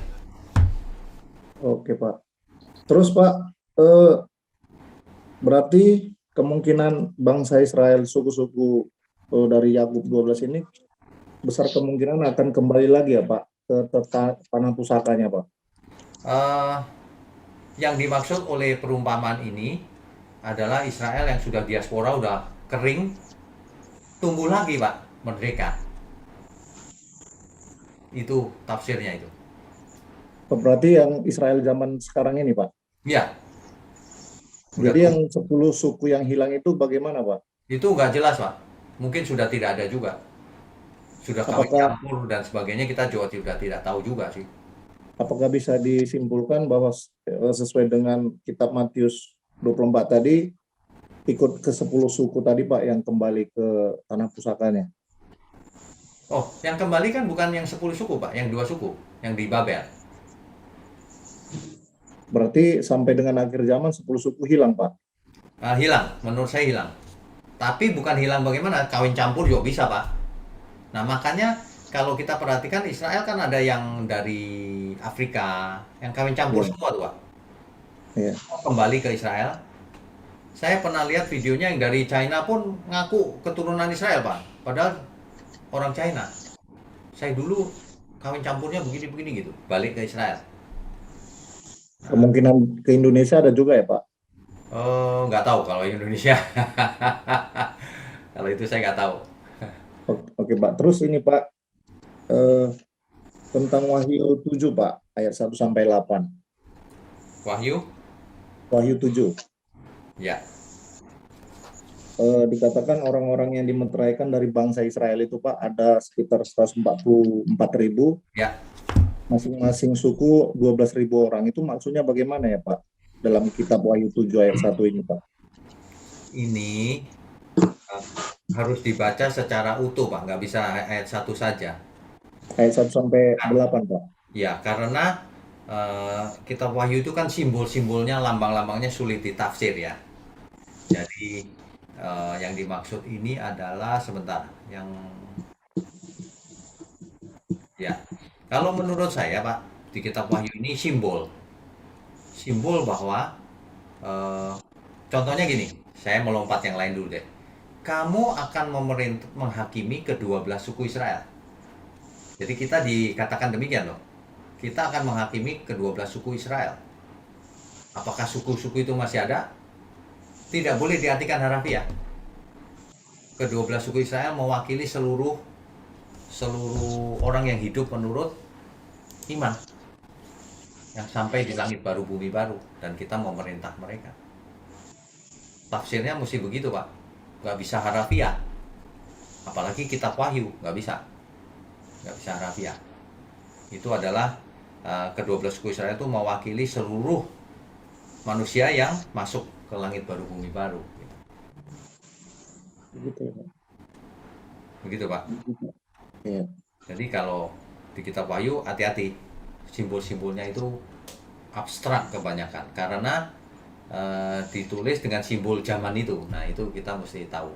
Speaker 4: Oke Pak. Terus Pak, berarti kemungkinan bangsa Israel, suku-suku dari Yakub 12 ini besar kemungkinan akan kembali lagi ya Pak ke tanah pusakanya Pak.
Speaker 1: Yang dimaksud oleh perumpamaan ini adalah Israel yang sudah diaspora, udah kering, tumbuh lagi Pak, merdeka. Itu tafsirnya itu.
Speaker 4: Berarti yang Israel zaman sekarang ini Pak.
Speaker 1: Ya.
Speaker 4: Jadi yang 10 suku yang hilang itu bagaimana Pak?
Speaker 1: Itu nggak jelas Pak. Mungkin sudah tidak ada juga. Sudah kawin campur dan sebagainya, kita juga tidak tahu juga sih.
Speaker 4: Apakah bisa disimpulkan bahwa sesuai dengan kitab Matius 24 tadi, ikut ke 10 suku tadi Pak yang kembali ke tanah pusakanya?
Speaker 1: Oh, yang kembali kan bukan yang 10 suku Pak, yang 2 suku, yang di Babel.
Speaker 4: Berarti sampai dengan akhir zaman 10 suku hilang Pak?
Speaker 1: Hilang, menurut saya hilang. Tapi bukan hilang bagaimana, kawin campur juga bisa Pak. Nah makanya kalau kita perhatikan Israel kan ada yang dari Afrika, yang kawin campur semua tuh Pak.
Speaker 4: Iya.
Speaker 1: Kembali ke Israel. Saya pernah lihat videonya yang dari China pun ngaku keturunan Israel Pak. Padahal orang China. Saya dulu kawin campurnya begini-begini gitu, balik ke Israel.
Speaker 4: Kemungkinan ke Indonesia ada juga ya Pak?
Speaker 1: Nggak tahu kalau Indonesia. Kalau itu saya nggak tahu.
Speaker 4: Oke Pak, terus ini Pak, tentang Wahyu 7 Pak, ayat 1 sampai 8.
Speaker 1: Wahyu?
Speaker 4: Wahyu 7.
Speaker 1: Ya.
Speaker 4: Dikatakan orang-orang yang dimeteraikan dari bangsa Israel itu Pak, ada sekitar 144.000.
Speaker 1: Ya.
Speaker 4: Masing-masing suku 12.000 orang. Itu maksudnya bagaimana ya Pak? Dalam kitab Wahyu 7 ayat 1 ini Pak.
Speaker 1: Ini harus dibaca secara utuh Pak, nggak bisa ayat 1 saja.
Speaker 4: Ayat 1 sampai 8 Pak.
Speaker 1: Ya, karena kitab Wahyu itu kan simbol-simbolnya, lambang-lambangnya sulit ditafsir ya. Jadi yang dimaksud ini adalah sebentar, yang ya. Kalau menurut saya Pak, di kitab Wahyu ini simbol bahwa contohnya gini, saya melompat yang lain dulu deh. Kamu akan menghakimi ke-12 suku Israel. Jadi kita dikatakan demikian loh. Kita akan menghakimi ke-12 suku Israel. Apakah suku-suku itu masih ada? Tidak boleh diartikan harafiah. Ke-12 suku Israel mewakili seluruh orang yang hidup menurut iman. Yang sampai di langit baru, bumi baru. Dan kita memerintah mereka. Tafsirnya mesti begitu Pak. Nggak bisa harafiah, apalagi kitab Wahyu nggak bisa harafiah. Itu adalah ke-12 suku Israel itu mewakili seluruh manusia yang masuk ke langit baru, bumi baru. Begitu Pak.
Speaker 4: Iya.
Speaker 1: Jadi kalau di kitab Wahyu hati-hati, simbol-simbolnya itu abstrak kebanyakan karena ditulis dengan simbol zaman itu. Nah itu kita mesti tahu.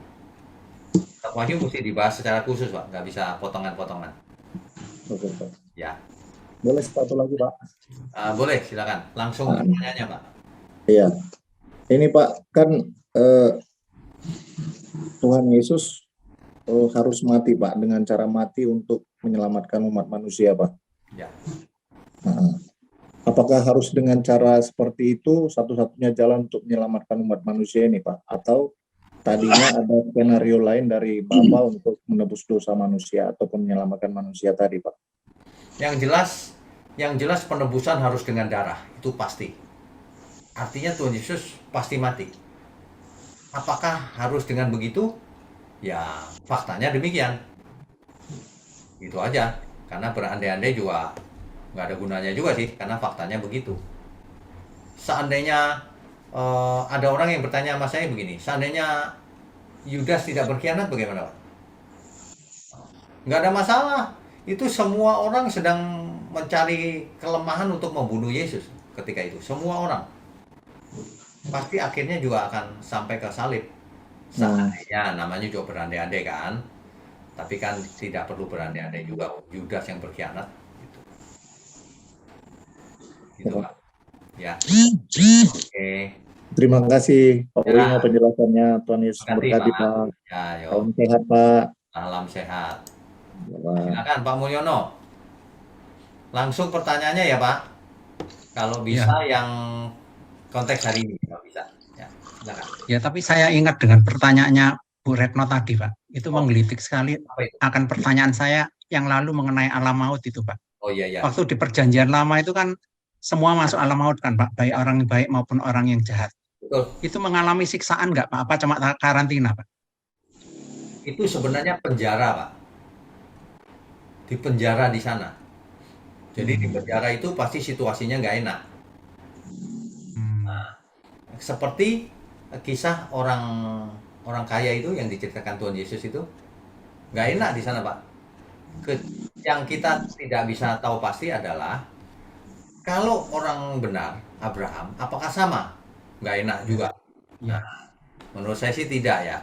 Speaker 1: Kitab Wahyu mesti dibahas secara khusus Pak, nggak bisa potongan-potongan.
Speaker 4: Oke Pak.
Speaker 1: Ya.
Speaker 4: Boleh satu lagi Pak?
Speaker 1: Boleh, silakan. Langsung pertanyaannya Pak.
Speaker 4: Iya. Ini Pak, kan Tuhan Yesus harus mati Pak, dengan cara mati untuk menyelamatkan umat manusia Pak.
Speaker 1: Ya.
Speaker 4: Nah, apakah harus dengan cara seperti itu satu-satunya jalan untuk menyelamatkan umat manusia ini Pak? Atau tadinya ada skenario lain dari Bapa untuk menebus dosa manusia ataupun menyelamatkan manusia tadi Pak?
Speaker 1: Yang jelas penebusan harus dengan darah, itu pasti. Artinya Tuhan Yesus pasti mati. Apakah harus dengan begitu? Ya faktanya demikian. Itu aja. Karena berandai-andai juga nggak ada gunanya juga sih, karena faktanya begitu. Seandainya ada orang yang bertanya sama saya begini, seandainya Yudas tidak berkhianat bagaimana Pak? Nggak ada masalah. Itu semua orang sedang mencari kelemahan untuk membunuh Yesus ketika itu. Semua orang. Pasti akhirnya juga akan sampai ke salib. Seandainya, namanya juga berandai-andai kan. Tapi kan tidak perlu berandai-andai juga Yudas yang berkhianat. Gitu. Gitu Pak. Ya. Oke.
Speaker 4: Terima kasih Pak
Speaker 1: Ya.
Speaker 4: Wimo penjelasannya. Tuhan Yesus
Speaker 1: Terima kasih,
Speaker 4: memberkati
Speaker 1: Pak.
Speaker 4: Pak.
Speaker 1: Ya, yo.
Speaker 4: Salam sehat Pak.
Speaker 1: Salam sehat.
Speaker 4: Ya, Pak.
Speaker 1: Silakan Pak Mulyono. Langsung pertanyaannya ya Pak. Kalau bisa yang konteks hari ini kalau bisa. Ya, silakan.
Speaker 8: Ya, tapi saya ingat dengan pertanyaannya Bu Retno tadi, Pak. Itu menggelitik sekali
Speaker 1: Apa itu?
Speaker 8: akan pertanyaan saya yang lalu mengenai alam maut itu, Pak.
Speaker 1: Oh iya ya.
Speaker 8: Waktu di perjanjian lama itu kan semua masuk alam maut kan, Pak, baik orang yang baik maupun orang yang jahat.
Speaker 1: Betul.
Speaker 8: Itu mengalami siksaan nggak, Pak? Apa cuma karantina, Pak?
Speaker 1: Itu sebenarnya penjara, Pak. Di penjara di sana. Jadi di penjara itu pasti situasinya nggak enak. Nah, seperti kisah orang kaya itu yang diceritakan Tuhan Yesus itu, nggak enak di sana, Pak. Yang kita tidak bisa tahu pasti adalah kalau orang benar, Abraham, apakah sama? Nggak enak juga. Nah, menurut saya sih tidak ya.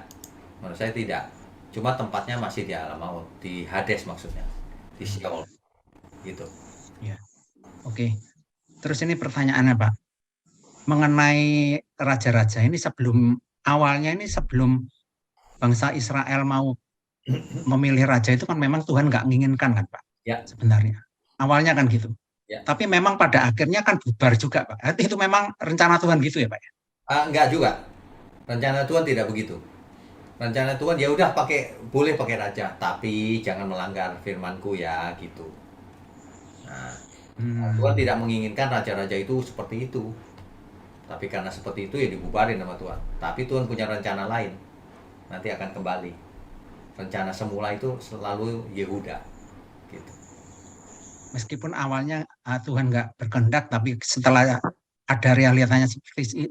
Speaker 1: Menurut saya tidak. Cuma tempatnya masih di alam maut, di Hades maksudnya, di Sheol, gitu.
Speaker 8: Ya, oke. Terus ini pertanyaannya, Pak, mengenai raja-raja ini sebelum bangsa Israel mau memilih raja itu kan memang Tuhan nggak menginginkan kan, Pak?
Speaker 1: Ya.
Speaker 8: Sebenarnya awalnya kan gitu.
Speaker 1: Ya.
Speaker 8: Tapi memang pada akhirnya kan bubar juga, Pak. Itu memang rencana Tuhan gitu ya, Pak?
Speaker 1: Enggak juga. Rencana Tuhan tidak begitu. Rencana Tuhan ya udah boleh pakai raja, tapi jangan melanggar firman-Ku ya gitu. Nah, Tuhan tidak menginginkan raja-raja itu seperti itu. Tapi karena seperti itu ya dibubarin sama Tuhan. Tapi Tuhan punya rencana lain. Nanti akan kembali. Rencana semula itu selalu Yehuda. Gitu.
Speaker 8: Meskipun awalnya Tuhan nggak berkehendak, tapi setelah ada realitanya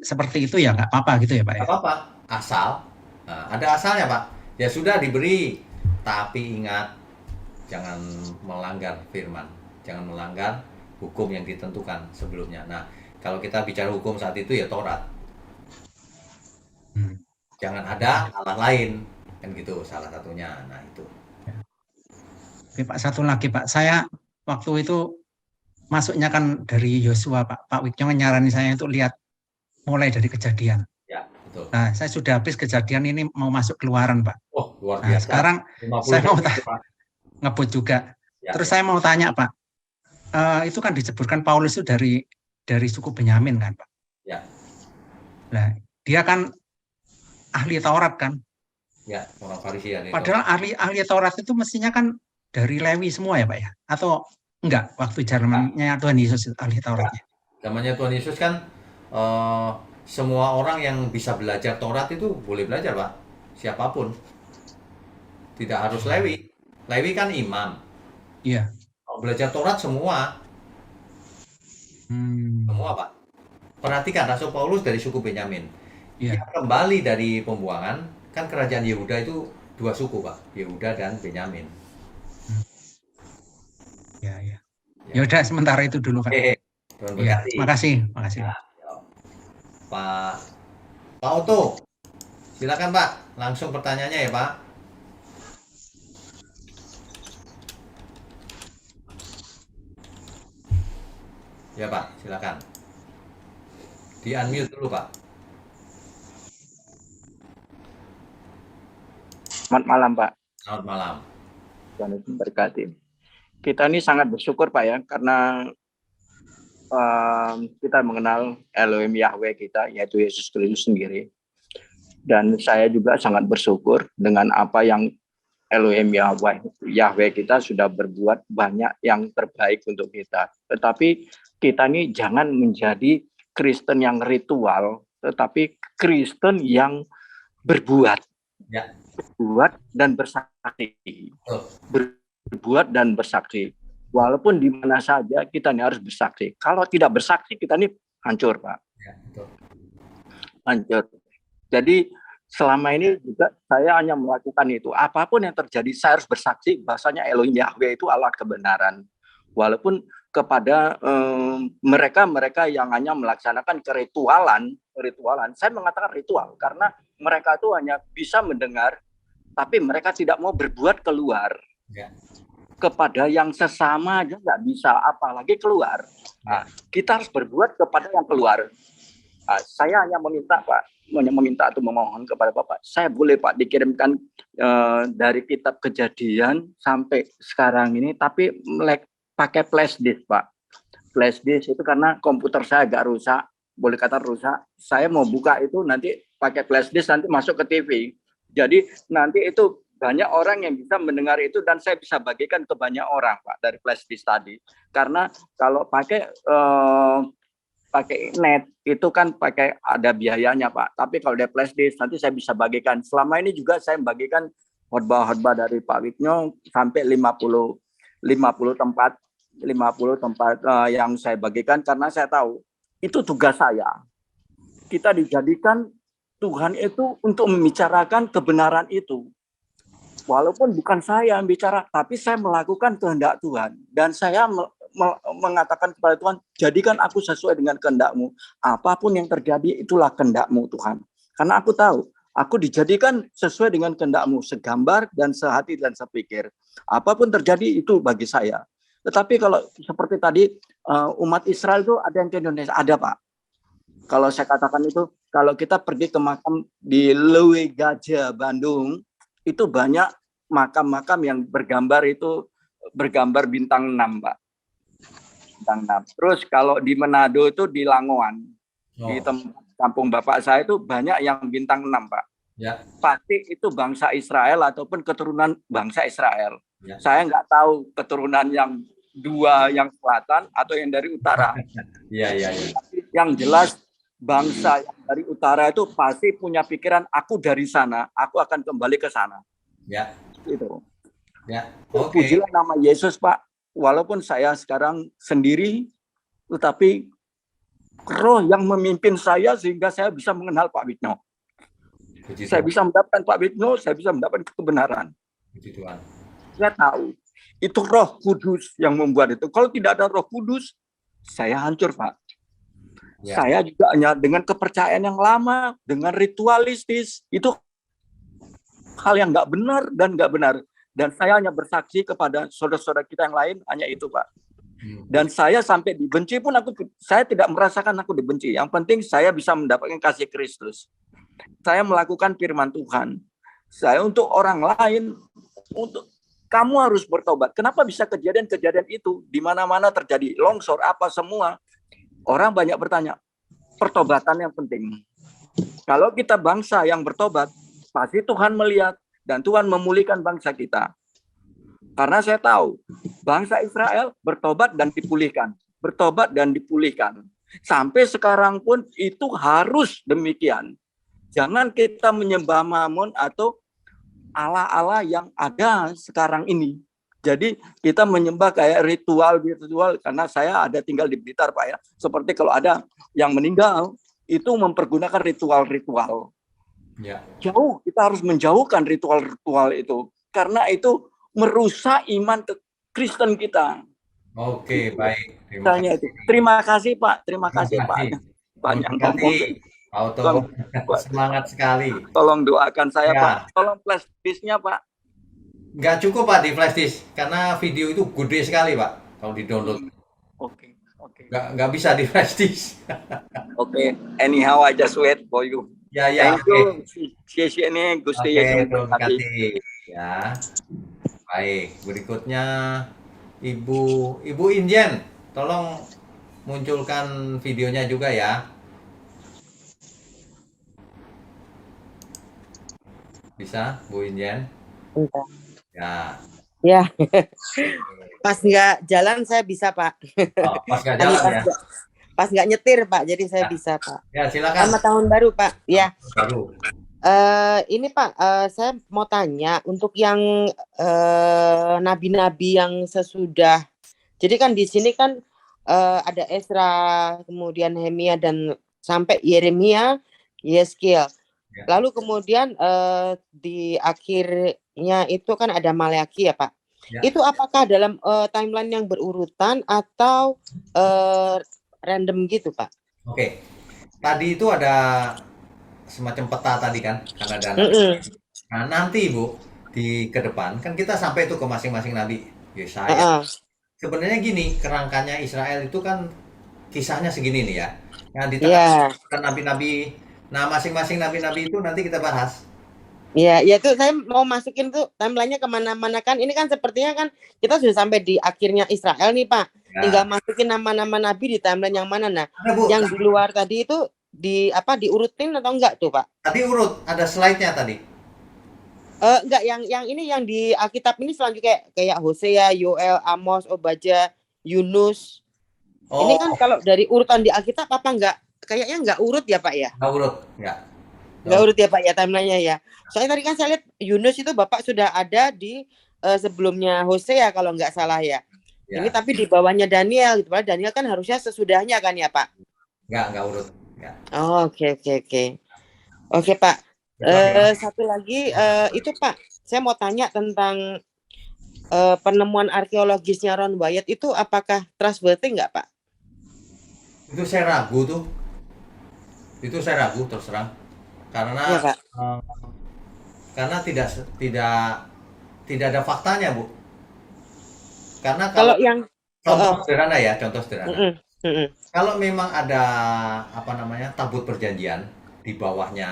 Speaker 8: seperti itu ya nggak apa-apa gitu ya Pak?
Speaker 1: Nggak apa-apa, asal. Nah, ada asalnya Pak. Ya sudah diberi. Tapi ingat, jangan melanggar firman. Jangan melanggar hukum yang ditentukan sebelumnya. Nah, kalau kita bicara hukum saat itu ya Taurat. Jangan ada Allah lain, kan gitu salah satunya. Nah itu.
Speaker 8: Oke Pak, satu lagi Pak, saya waktu itu masuknya kan dari Yosua Pak. Pak Wikyo nyarani saya untuk lihat mulai dari Kejadian.
Speaker 1: Ya betul.
Speaker 8: Nah saya sudah habis Kejadian ini mau masuk Keluaran Pak.
Speaker 1: Oh luar biasa.
Speaker 8: Nah, sekarang saya mau ngebut juga.
Speaker 1: Ya,
Speaker 8: Terus saya mau tanya Pak, itu kan disebutkan Paulus itu dari suku Benyamin kan Pak?
Speaker 1: Ya.
Speaker 8: Nah dia kan ahli Taurat kan?
Speaker 1: Ya, orang Farisi ya.
Speaker 8: Padahal ahli Taurat itu mestinya kan dari Lewi semua ya Pak ya? Atau enggak waktu zamannya Tuhan Yesus ahli Tauratnya?
Speaker 1: Zamannya Tuhan Yesus kan semua orang yang bisa belajar Taurat itu boleh belajar Pak. Siapapun. Tidak harus Lewi. Lewi kan imam.
Speaker 8: Iya.
Speaker 1: Kalau belajar Taurat semua. Semua Pak. Perhatikan Rasul Paulus dari suku Benyamin. Dia kembali dari pembuangan, kan kerajaan Yehuda itu 2 suku Pak, Yehuda dan Benyamin.
Speaker 8: Ya. Ya udah sementara itu dulu Pak.
Speaker 1: Tuhan
Speaker 8: ya,
Speaker 1: berkati.
Speaker 8: makasih.
Speaker 1: Ya, Pak Oto, silakan Pak, langsung pertanyaannya ya Pak. Ya Pak, silakan. Di unmute dulu Pak.
Speaker 9: Selamat malam Pak.
Speaker 1: Selamat malam.
Speaker 9: Tuhan Yesus memberkati. Kita ini sangat bersyukur Pak ya, karena kita mengenal Elohim Yahweh kita, yaitu Yesus Kristus sendiri. Dan saya juga sangat bersyukur dengan apa yang Elohim Yahweh kita sudah berbuat banyak yang terbaik untuk kita. Tetapi kita ini jangan menjadi Kristen yang ritual, tetapi Kristen yang berbuat.
Speaker 1: Ya.
Speaker 9: Berbuat dan bersaksi. Berbuat dan bersaksi. Walaupun di mana saja kita ini harus bersaksi. Kalau tidak bersaksi kita ini hancur, Pak.
Speaker 1: Ya, betul.
Speaker 9: Hancur. Jadi selama ini juga saya hanya melakukan itu. Apapun yang terjadi saya harus bersaksi bahwasanya Elohim Yahweh itu Allah kebenaran. Walaupun kepada mereka yang hanya melaksanakan keritualan, saya mengatakan ritual karena mereka itu hanya bisa mendengar tapi mereka tidak mau berbuat keluar.
Speaker 1: Ya.
Speaker 9: Kepada yang sesama aja nggak bisa, apalagi keluar. Nah, kita harus berbuat kepada yang keluar. Nah, saya hanya meminta Pak, meminta atau memohon kepada Bapak, saya boleh Pak dikirimkan dari kitab Kejadian sampai sekarang ini, tapi pakai flash disk Pak. Flash disk itu karena komputer saya agak rusak, boleh kata rusak. Saya mau buka itu nanti pakai flash disk, nanti masuk ke TV. Jadi nanti itu banyak orang yang bisa mendengar itu dan saya bisa bagikan ke banyak orang Pak dari flash disk tadi. Karena kalau pakai net itu kan pakai ada biayanya Pak. Tapi kalau dari flash disk nanti saya bisa bagikan. Selama ini juga saya membagikan khotbah-khotbah dari Pak Wiknyo sampai 50 tempat yang saya bagikan karena saya tahu itu tugas saya. Kita dijadikan Tuhan itu untuk membicarakan kebenaran itu. Walaupun bukan saya yang bicara, tapi saya melakukan kehendak Tuhan. Dan saya mengatakan kepada Tuhan, jadikan aku sesuai dengan kehendak-Mu. Apapun yang terjadi, itulah kehendak-Mu Tuhan. Karena aku tahu, aku dijadikan sesuai dengan kehendak-Mu, segambar dan sehati dan sepikir. Apapun terjadi, itu bagi saya. Tetapi kalau seperti tadi, umat Israel itu ada yang ke Indonesia, ada Pak. Kalau saya katakan itu, kalau kita pergi ke makam di Lewi Gajah, Bandung, itu banyak makam-makam yang bergambar bintang 6, Pak. Bintang 6. Terus kalau di Manado itu di Langoan, di kampung bapak saya itu banyak yang bintang 6, Pak.
Speaker 1: Ya.
Speaker 9: Pasti itu bangsa Israel ataupun keturunan bangsa Israel.
Speaker 1: Ya.
Speaker 9: Saya nggak tahu keturunan yang 2 yang selatan atau yang dari utara.
Speaker 1: Iya.
Speaker 9: Yang jelas bangsa yang dari utara itu pasti punya pikiran, aku dari sana, aku akan kembali ke sana.
Speaker 1: Ya.
Speaker 9: Itu.
Speaker 1: Ya. Oke.
Speaker 9: Pujilah nama Yesus Pak. Walaupun saya sekarang sendiri, tetapi Roh yang memimpin saya sehingga saya bisa mengenal Pak Wiknyo. Saya bisa mendapatkan Pak Wiknyo, saya bisa mendapatkan kebenaran.
Speaker 1: Puji Tuhan.
Speaker 9: Saya tahu itu Roh Kudus yang membuat itu. Kalau tidak ada Roh Kudus, saya hancur Pak. Ya. Saya juga hanya dengan kepercayaan yang lama, dengan ritualistis, itu hal yang nggak benar dan nggak benar. Dan saya hanya bersaksi kepada saudara-saudara kita yang lain, hanya itu Pak. Dan saya sampai dibenci pun saya tidak merasakan aku dibenci. Yang penting saya bisa mendapatkan kasih Kristus. Saya melakukan firman Tuhan. Saya untuk orang lain, untuk kamu harus bertobat. Kenapa bisa kejadian-kejadian itu? Di mana-mana terjadi longsor, apa semua. Orang banyak bertanya, pertobatan yang penting. Kalau kita bangsa yang bertobat, pasti Tuhan melihat dan Tuhan memulihkan bangsa kita. Karena saya tahu, bangsa Israel bertobat dan dipulihkan. Bertobat dan dipulihkan. Sampai sekarang pun itu harus demikian. Jangan kita menyembah Mammon atau Allah-Allah yang ada sekarang ini. Jadi kita menyembah kayak ritual karena saya ada tinggal di Blitar Pak ya. Seperti kalau ada yang meninggal itu mempergunakan ritual-ritual.
Speaker 1: Ya.
Speaker 9: Jauh, kita harus menjauhkan ritual-ritual itu karena itu merusak iman Kristen kita.
Speaker 1: Oke, baik.
Speaker 9: Terima kasih Pak. Terima kasih Pak. Banyak ngomong.
Speaker 1: Auto semangat sekali.
Speaker 9: Tolong doakan saya Pak. Tolong flash disk-nya Pak.
Speaker 1: Nggak cukup Pak di flash disk karena video itu gede sekali Pak kalau di download.
Speaker 9: Oke.
Speaker 1: Nggak bisa di flash disk.
Speaker 9: Oke. Anyhow I just wait for you.
Speaker 1: Ya.
Speaker 9: Thank you. Ini Gusti Yesus.
Speaker 1: Terima kasih. Ya. Baik. Berikutnya Ibu Injen, tolong munculkan videonya juga ya. Bisa, Bu Injen?
Speaker 10: Enggak.
Speaker 1: Ya.
Speaker 10: Pas nggak jalan saya bisa Pak.
Speaker 1: Oh, pas nggak jalan ya?
Speaker 10: Pas nggak nyetir Pak, jadi saya bisa Pak.
Speaker 1: Ya silakan.
Speaker 10: Selamat tahun baru Pak. Ya.
Speaker 1: Baru.
Speaker 10: Ini Pak, saya mau tanya untuk yang nabi-nabi yang sesudah. Jadi kan di sini kan ada Ezra, kemudian Nehemia dan sampai Yeremia, Yeskiel. Ya. Lalu kemudian di akhirnya itu kan ada Maleaki ya Pak. Ya. Itu apakah dalam timeline yang berurutan atau random gitu Pak? Oke.
Speaker 1: Tadi itu ada semacam peta tadi kan, karena ada Nah, nanti Bu, ke depan kan kita sampai tuh ke masing-masing nabi. Yesaya.
Speaker 10: Heeh.
Speaker 1: Sebenarnya gini, kerangkanya Israel itu kan kisahnya segini nih ya. Yang di
Speaker 10: Iya.
Speaker 1: tengah nabi-nabi. Nah, masing-masing nabi-nabi itu nanti kita bahas.
Speaker 10: Iya, ya itu saya mau masukin tuh timelinenya kemana-mana kan. Ini kan sepertinya kan kita sudah sampai di akhirnya Israel nih Pak.
Speaker 1: Ya.
Speaker 10: Tinggal masukin nama-nama nabi di timeline yang mana. Nah,
Speaker 1: Ada, Bu.
Speaker 10: yang di luar tadi itu diurutin atau enggak tuh Pak?
Speaker 1: Tadi urut, ada slide-nya tadi.
Speaker 10: Enggak, yang ini yang di Alkitab ini selanjutnya kayak Hosea, Yoel, Amos, Obadya, Yunus. Ini kan kalau dari urutan di Alkitab apa enggak? Kayaknya enggak urut ya Pak ya?
Speaker 1: Enggak urut, ya.
Speaker 10: Enggak urut ya Pak ya timelinenya ya. Soalnya tadi kan saya lihat Yunus itu Bapak sudah ada di sebelumnya Hosea kalau enggak salah ya. Ini tapi di bawahnya Daniel gitu. Padahal Daniel kan harusnya sesudahnya kan ya Pak?
Speaker 1: Enggak urut. Ya.
Speaker 10: Oh, oke. Oke Pak. Satu lagi itu Pak, saya mau tanya tentang penemuan arkeologisnya Ron Wyatt itu apakah trustworthy nggak Pak?
Speaker 1: Itu saya ragu tuh. Itu saya ragu terus terang. Karena
Speaker 10: ya, Pak.
Speaker 1: Karena tidak ada faktanya, Bu. Karena
Speaker 10: kalau yang
Speaker 1: contoh sederhana ya, contoh sederhana.
Speaker 10: Kalau
Speaker 1: memang ada tabut perjanjian di bawahnya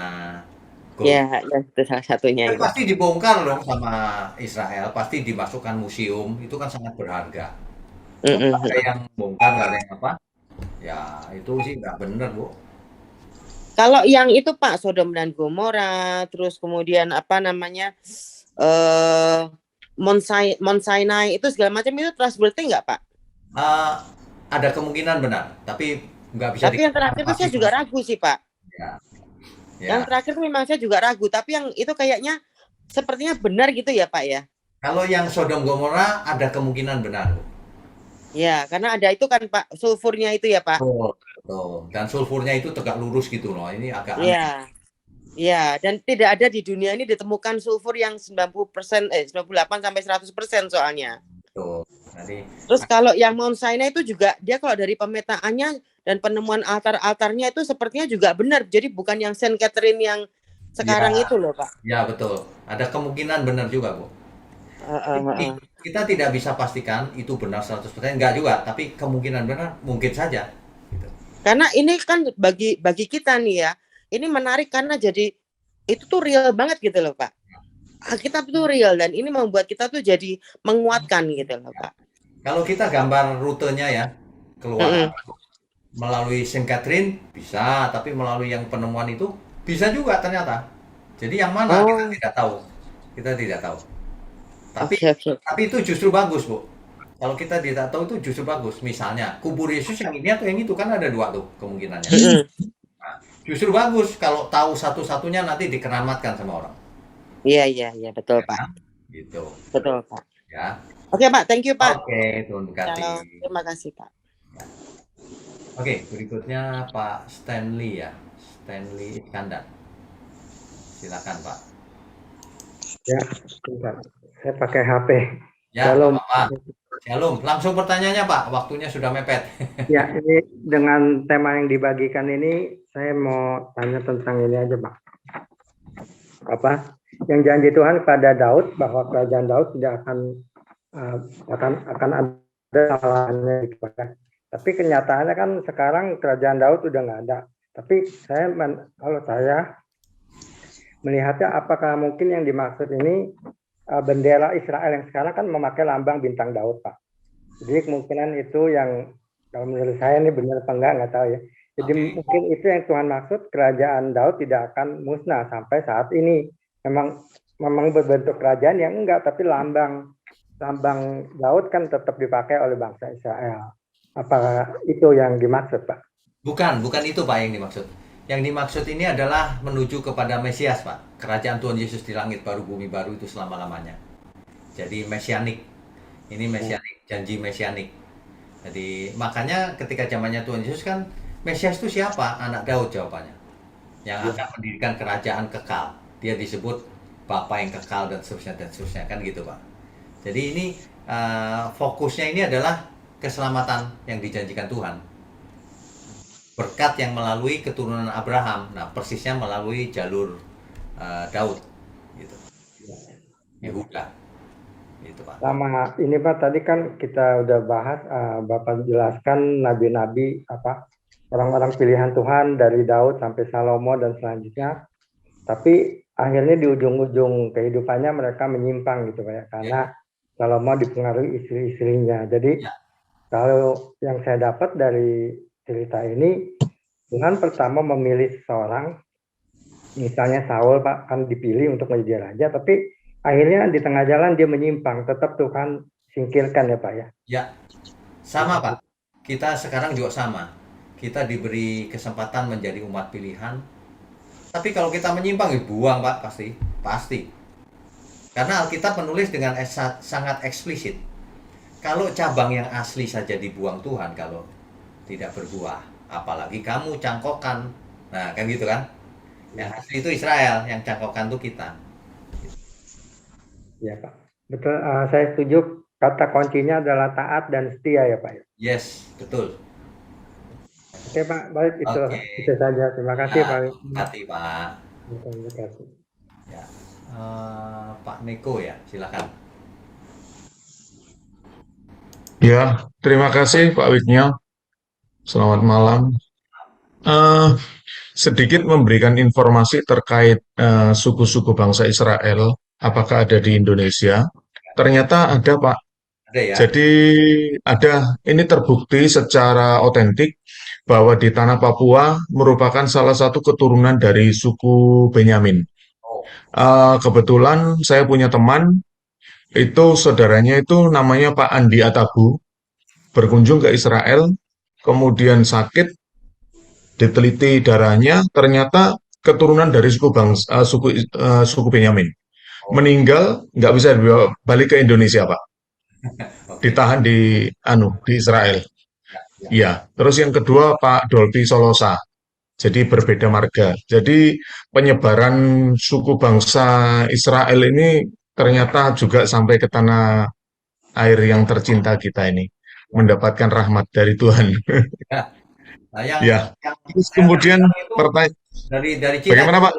Speaker 10: ya itu salah satunya.
Speaker 1: Ya, pasti dibongkar dong sama Israel, pasti dimasukkan museum, itu kan sangat berharga. Ada yang bongkar, nggak ada yang apa? Ya itu sih nggak benar Bu.
Speaker 10: Kalau yang itu Pak, Sodom dan Gomora, terus kemudian Mount Sinai itu segala macam itu trustworthy nggak Pak?
Speaker 1: Ada kemungkinan benar, tapi nggak bisa.
Speaker 10: Tapi yang terakhir itu saya juga ragu sih Pak.
Speaker 1: Ya.
Speaker 10: Yang terakhir memang saya juga ragu, tapi yang itu kayaknya sepertinya benar gitu ya Pak ya.
Speaker 1: Kalau yang Sodom Gomora ada kemungkinan benar.
Speaker 10: Ya, karena ada itu kan Pak, sulfurnya itu ya Pak.
Speaker 1: Betul. Dan sulfurnya itu tegak lurus gitu loh. Ini agak
Speaker 10: aneh. Ya, dan tidak ada di dunia ini ditemukan sulfur yang 98 sampai 100% soalnya.
Speaker 1: Betul.
Speaker 10: Terus kalau yang Mount Sinai itu juga dia kalau dari pemetaannya dan penemuan altar-altarnya itu sepertinya juga benar. Jadi bukan yang Saint Catherine yang sekarang itu loh Pak.
Speaker 1: Ya betul. Ada kemungkinan benar juga Bu. Kita tidak bisa pastikan itu benar 100%, enggak juga, tapi kemungkinan benar mungkin saja. Gitu.
Speaker 10: Karena ini kan bagi kita nih ya, ini menarik karena jadi itu tuh real banget gitu loh Pak. Alkitab itu real dan ini membuat kita tuh jadi menguatkan gitu loh Pak.
Speaker 1: Kalau kita gambar rutenya ya keluar melalui Saint Catherine bisa, tapi melalui yang penemuan itu bisa juga ternyata. Jadi yang mana kita tidak tahu. Kita tidak tahu. Tapi itu justru bagus Bu. Kalau kita tidak tahu itu justru bagus. Misalnya kubur Yesus yang ini atau yang itu kan ada dua tuh kemungkinannya. Nah, justru bagus kalau tahu satu-satunya nanti dikeramatkan sama orang.
Speaker 10: Iya betul Pak.
Speaker 1: Gitu.
Speaker 10: Betul Pak.
Speaker 1: Ya.
Speaker 10: Oke Pak, thank you Pak.
Speaker 1: Oke, Tuhan berkati.
Speaker 10: Terima kasih Pak.
Speaker 1: Oke, berikutnya Pak Stanley ya. Stanley Iskandar. Silakan Pak.
Speaker 11: Ya, saya pakai HP.
Speaker 1: Ya, Pak. Shalom. Langsung pertanyaannya Pak, waktunya sudah mepet.
Speaker 11: Ya, ini dengan tema yang dibagikan ini, saya mau tanya tentang ini aja Pak. Yang janji Tuhan kepada Daud bahwa kerajaan Daud tidak akan ada salahnya gitu kan. Tapi kenyataannya kan sekarang kerajaan Daud udah nggak ada. Tapi kalau saya melihatnya apakah mungkin yang dimaksud ini bendera Israel yang sekarang kan memakai lambang bintang Daud Pak. Jadi kemungkinan itu yang kalau menurut saya ini benar apa nggak tahu ya. Jadi mungkin itu yang Tuhan maksud, kerajaan Daud tidak akan musnah sampai saat ini. Memang berbentuk kerajaan yang enggak, tapi lambang Daud kan tetap dipakai oleh bangsa Israel. Apakah itu yang dimaksud Pak?
Speaker 1: Bukan itu Pak yang dimaksud. Yang dimaksud ini adalah menuju kepada Mesias Pak. Kerajaan Tuhan Yesus di langit baru, bumi baru itu selama-lamanya. Jadi mesianik. Ini mesianik, janji mesianik. Jadi makanya ketika zamannya Tuhan Yesus kan Mesias itu siapa? Anak Daud jawabannya. Yang akan mendirikan kerajaan kekal. Dia disebut Bapa yang kekal dan seterusnya kan gitu Pak. Jadi ini fokusnya ini adalah keselamatan yang dijanjikan Tuhan. Berkat yang melalui keturunan Abraham. Nah, persisnya melalui jalur Daud. gitu. Yehuda, gitu Pak.
Speaker 11: Sama ini Pak, tadi kan kita udah bahas, Bapak jelaskan nabi-nabi orang-orang pilihan Tuhan dari Daud sampai Salomo dan selanjutnya. Tapi akhirnya di ujung-ujung kehidupannya mereka menyimpang gitu Pak ya, karena Salomo dipengaruhi istri-istrinya. Jadi kalau yang saya dapat dari cerita ini, Tuhan pertama memilih seseorang, misalnya Saul Pak, kan dipilih untuk menjadi raja, tapi akhirnya di tengah jalan dia menyimpang, tetap Tuhan singkirkan ya Pak ya.
Speaker 1: Ya, sama Pak. Kita sekarang juga sama. Kita diberi kesempatan menjadi umat pilihan. Tapi kalau kita menyimpang, buang Pak, pasti. Karena Alkitab menulis dengan sangat eksplisit. Kalau cabang yang asli saja dibuang Tuhan kalau tidak berbuah, apalagi kamu cangkokan. Nah, kan gitu kan? Yang asli itu Israel, yang cangkokan itu kita.
Speaker 11: Ya Pak, betul. Saya setuju. Kata kuncinya adalah taat dan setia ya Pak.
Speaker 1: Yes, betul.
Speaker 11: Oke Pak, baik itu saja. Terima kasih Pak.
Speaker 1: Terima kasih Pak.
Speaker 11: Terima kasih.
Speaker 1: Ya. Pak Niko ya, silakan.
Speaker 12: Ya, terima kasih Pak Wignya. Selamat malam. Sedikit memberikan informasi terkait suku-suku bangsa Israel, apakah ada di Indonesia? Ternyata ada, Pak.
Speaker 1: Ada ya?
Speaker 12: Jadi ini terbukti secara otentik bahwa di tanah Papua merupakan salah satu keturunan dari suku Benyamin. Kebetulan saya punya teman, itu saudaranya itu namanya Pak Andi Atabu, berkunjung ke Israel, kemudian sakit, diteliti darahnya, ternyata keturunan dari suku Benyamin. Meninggal, nggak bisa dibawa balik ke Indonesia, Pak. Ditahan di Israel. Ya, terus yang kedua Pak Dolpi Solosa. Jadi berbeda marga. Jadi penyebaran suku bangsa Israel ini ternyata juga sampai ke tanah air yang tercinta kita ini, mendapatkan rahmat dari Tuhan.
Speaker 1: Nah, yang
Speaker 12: Terus kemudian pertanyaan
Speaker 1: dari Cina
Speaker 12: bagaimana Pak?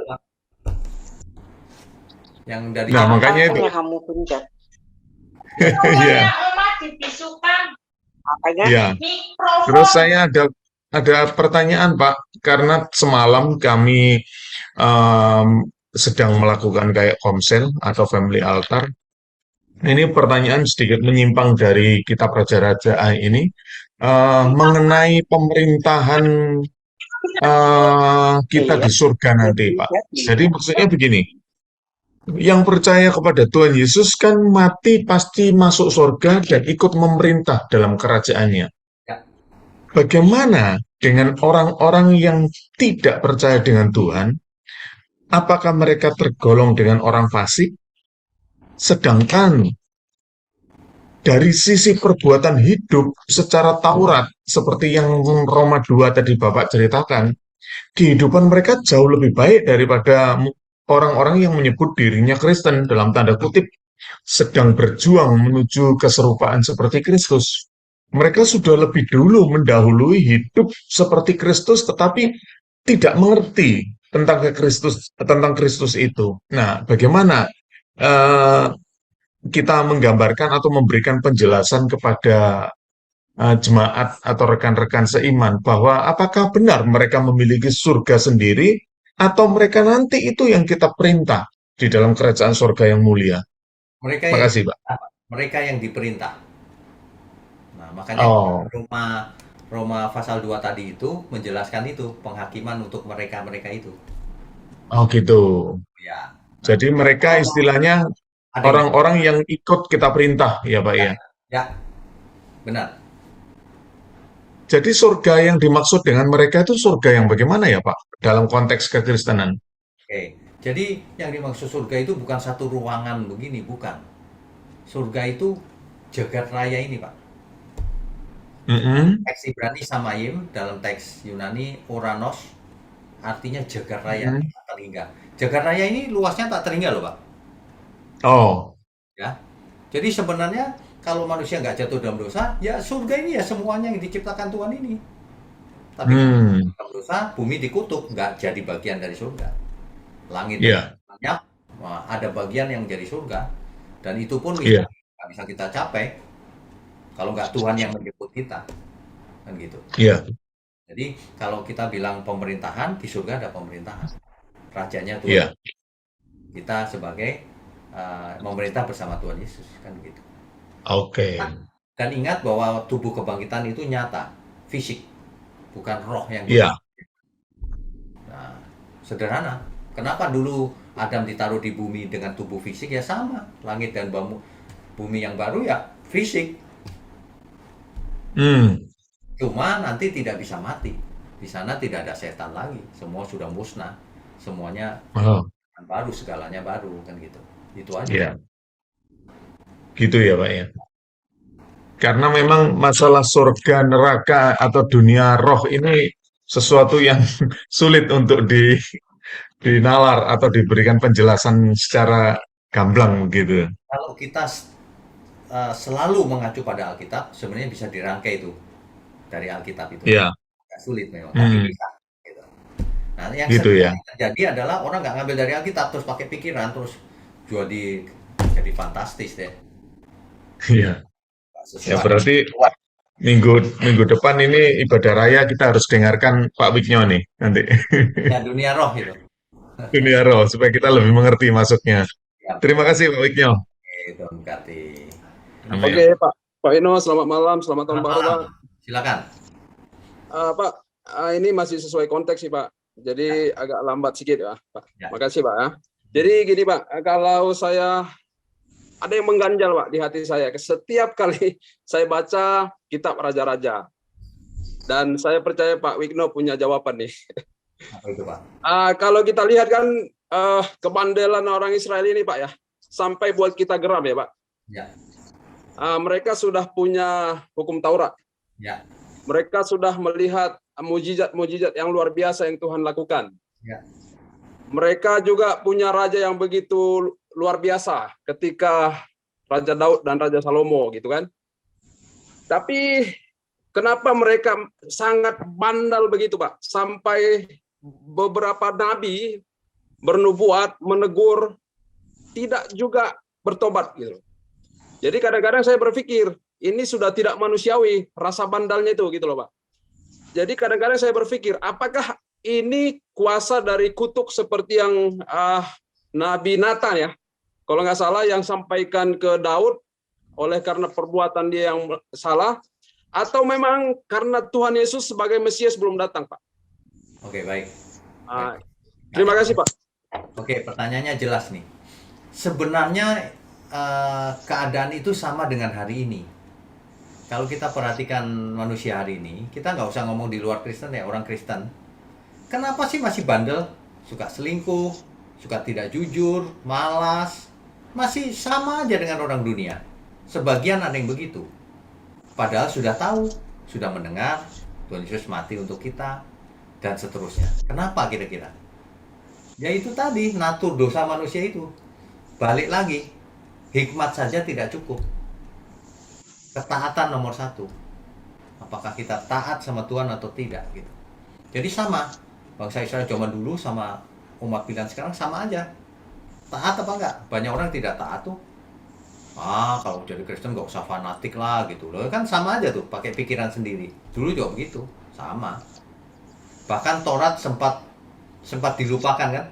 Speaker 1: Yang dari
Speaker 12: Nah, makanya itu.
Speaker 2: Kamu pencet.
Speaker 12: Iya. Ya. Terus saya ada pertanyaan Pak, karena semalam kami sedang melakukan kayak komsel atau family altar. Ini pertanyaan sedikit menyimpang dari kitab Raja-Raja ini mengenai pemerintahan kita di surga nanti, Pak. Jadi maksudnya begini, yang percaya kepada Tuhan Yesus kan mati pasti masuk surga dan ikut memerintah dalam kerajaannya. Bagaimana dengan orang-orang yang tidak percaya dengan Tuhan? Apakah mereka tergolong dengan orang fasik? Sedangkan dari sisi perbuatan hidup secara Taurat, seperti yang Roma 2 tadi Bapak ceritakan, kehidupan mereka jauh lebih baik daripada orang-orang yang menyebut dirinya Kristen, dalam tanda kutip, sedang berjuang menuju keserupaan seperti Kristus. Mereka sudah lebih dulu mendahului hidup seperti Kristus, tetapi tidak mengerti tentang Kristus itu. Nah, bagaimana kita menggambarkan atau memberikan penjelasan kepada jemaat atau rekan-rekan seiman bahwa apakah benar mereka memiliki surga sendiri atau mereka nanti itu yang kita perintah di dalam kerajaan surga yang mulia. Terima kasih, Pak.
Speaker 1: Mereka yang diperintah. Nah, makanya Roma pasal 2 tadi itu menjelaskan itu, penghakiman untuk mereka-mereka itu.
Speaker 12: Oh gitu.
Speaker 1: Ya.
Speaker 12: Jadi mereka istilahnya orang-orang yang ikut kita perintah, ya Pak ya?
Speaker 1: Ya, benar.
Speaker 12: Jadi surga yang dimaksud dengan mereka itu surga yang bagaimana ya Pak? Dalam konteks kekristenan.
Speaker 1: Oke, jadi yang dimaksud surga itu bukan satu ruangan begini, bukan. Surga itu jagat raya ini Pak. Teks Ibrani Samayim, dalam teks Yunani Oranos, artinya jagat raya, tak terhingga. Jagat raya ini luasnya tak terhingga loh Pak.
Speaker 12: Oh.
Speaker 1: Ya. Jadi sebenarnya kalau manusia nggak jatuh dalam dosa, ya surga ini ya semuanya yang diciptakan Tuhan ini. Tapi dalam dosa, bumi dikutuk, nggak jadi bagian dari surga. Langit banyak, Wah, ada bagian yang jadi surga, dan itu pun
Speaker 12: Iya,
Speaker 1: nggak bisa kita capai kalau nggak Tuhan yang menjemput kita, kan gitu.
Speaker 12: iya,
Speaker 1: Jadi kalau kita bilang pemerintahan, di surga ada pemerintahan, rajanya Tuhan,
Speaker 12: iya.
Speaker 1: kita sebagai memerintah bersama Tuhan Yesus, kan gitu.
Speaker 12: Oke.
Speaker 1: Dan ingat bahwa tubuh kebangkitan itu nyata, fisik, bukan roh yang
Speaker 12: Iya,
Speaker 1: Nah, sederhana. Kenapa dulu Adam ditaruh di bumi dengan tubuh fisik? Ya sama, langit dan bumi yang baru ya fisik.
Speaker 12: hmm,
Speaker 1: Cuma nanti tidak bisa mati. Di sana tidak ada setan lagi. Semua sudah musnah. Semuanya
Speaker 12: oh,
Speaker 1: baru, segalanya baru, kan gitu. Itu aja.
Speaker 12: iya, gitu ya Pak ya. Karena memang masalah surga, neraka, atau dunia roh ini sesuatu yang sulit untuk dinalar atau diberikan penjelasan secara gamblang gitu.
Speaker 1: Kalau kita selalu mengacu pada Alkitab, sebenarnya bisa dirangkai itu dari Alkitab itu.
Speaker 12: Iya,
Speaker 1: Agak sulit memang, tapi bisa. Gitu. Nah, yang
Speaker 12: gitu
Speaker 1: sering
Speaker 12: ya.
Speaker 1: terjadi adalah orang nggak ngambil dari Alkitab, terus pakai pikiran, terus jadi fantastis deh.
Speaker 12: Iya.
Speaker 1: Nggak
Speaker 12: Ya
Speaker 1: sesuai.
Speaker 12: berarti minggu depan ini ibadah raya kita harus dengarkan Pak Wignyo nih nanti.
Speaker 1: Ya, dunia roh itu.
Speaker 12: Dunia roh supaya kita lebih mengerti masuknya.
Speaker 1: Ya,
Speaker 12: Terima
Speaker 1: betul.
Speaker 12: kasih Pak Wignyo.
Speaker 1: Tuhan berkati.
Speaker 12: Amin.
Speaker 13: Oke, Pak Eno, selamat malam, selamat tahun baru, Pak.
Speaker 1: Silakan.
Speaker 13: Pak, ini masih sesuai konteks sih, Pak. Jadi agak lambat sedikit ya, Pak. Makasih, Pak. Jadi gini, Pak, kalau saya ada yang mengganjal, Pak, di hati saya. Setiap kali saya baca kitab Raja-Raja, dan saya percaya Pak Wigno punya jawaban nih.
Speaker 1: Apa itu, Pak?
Speaker 13: Kalau kita lihat kan kebandelan orang Israel ini, Pak ya, sampai buat kita geram ya, Pak.
Speaker 1: Ya.
Speaker 13: Mereka sudah punya hukum Taurat.
Speaker 1: Ya.
Speaker 13: Mereka sudah melihat mujizat-mujizat yang luar biasa yang Tuhan lakukan.
Speaker 1: Ya.
Speaker 13: Mereka juga punya raja yang begitu luar biasa ketika Raja Daud dan Raja Salomo gitu kan. Tapi kenapa mereka sangat bandal begitu, Pak? Sampai beberapa nabi bernubuat, menegur, tidak juga bertobat gitu. Jadi kadang-kadang saya berpikir ini sudah tidak manusiawi rasa bandalnya itu gitu loh, Pak. Jadi kadang-kadang saya berpikir apakah ini kuasa dari kutuk seperti yang Nabi Nathan ya, kalau nggak salah yang sampaikan ke Daud oleh karena perbuatan dia yang salah, atau memang karena Tuhan Yesus sebagai Mesias belum datang, Pak?
Speaker 1: Oke, baik.
Speaker 13: Terima kasih, Pak.
Speaker 1: Oke, pertanyaannya jelas nih. Sebenarnya keadaan itu sama dengan hari ini. Kalau kita perhatikan manusia hari ini, kita nggak usah ngomong di luar Kristen ya, orang Kristen. Kenapa sih masih bandel? Suka selingkuh, suka tidak jujur, malas. Masih sama aja dengan orang dunia. Sebagian ada yang begitu. Padahal sudah tahu, sudah mendengar, Tuhan Yesus mati untuk kita, dan seterusnya. Kenapa kira-kira? Ya itu tadi, natur dosa manusia itu. Balik lagi, hikmat saja tidak cukup. Ketaatan nomor satu. Apakah kita taat sama Tuhan atau tidak gitu. Jadi sama, bangsa Israel zaman dulu sama umat pilihan sekarang sama aja. Taat apa enggak? Banyak orang tidak taat tuh. Kalau jadi Kristen nggak usah fanatik lah gitu loh. Kan sama aja tuh, pakai pikiran sendiri. Dulu juga begitu, sama. Bahkan Taurat sempat dilupakan kan?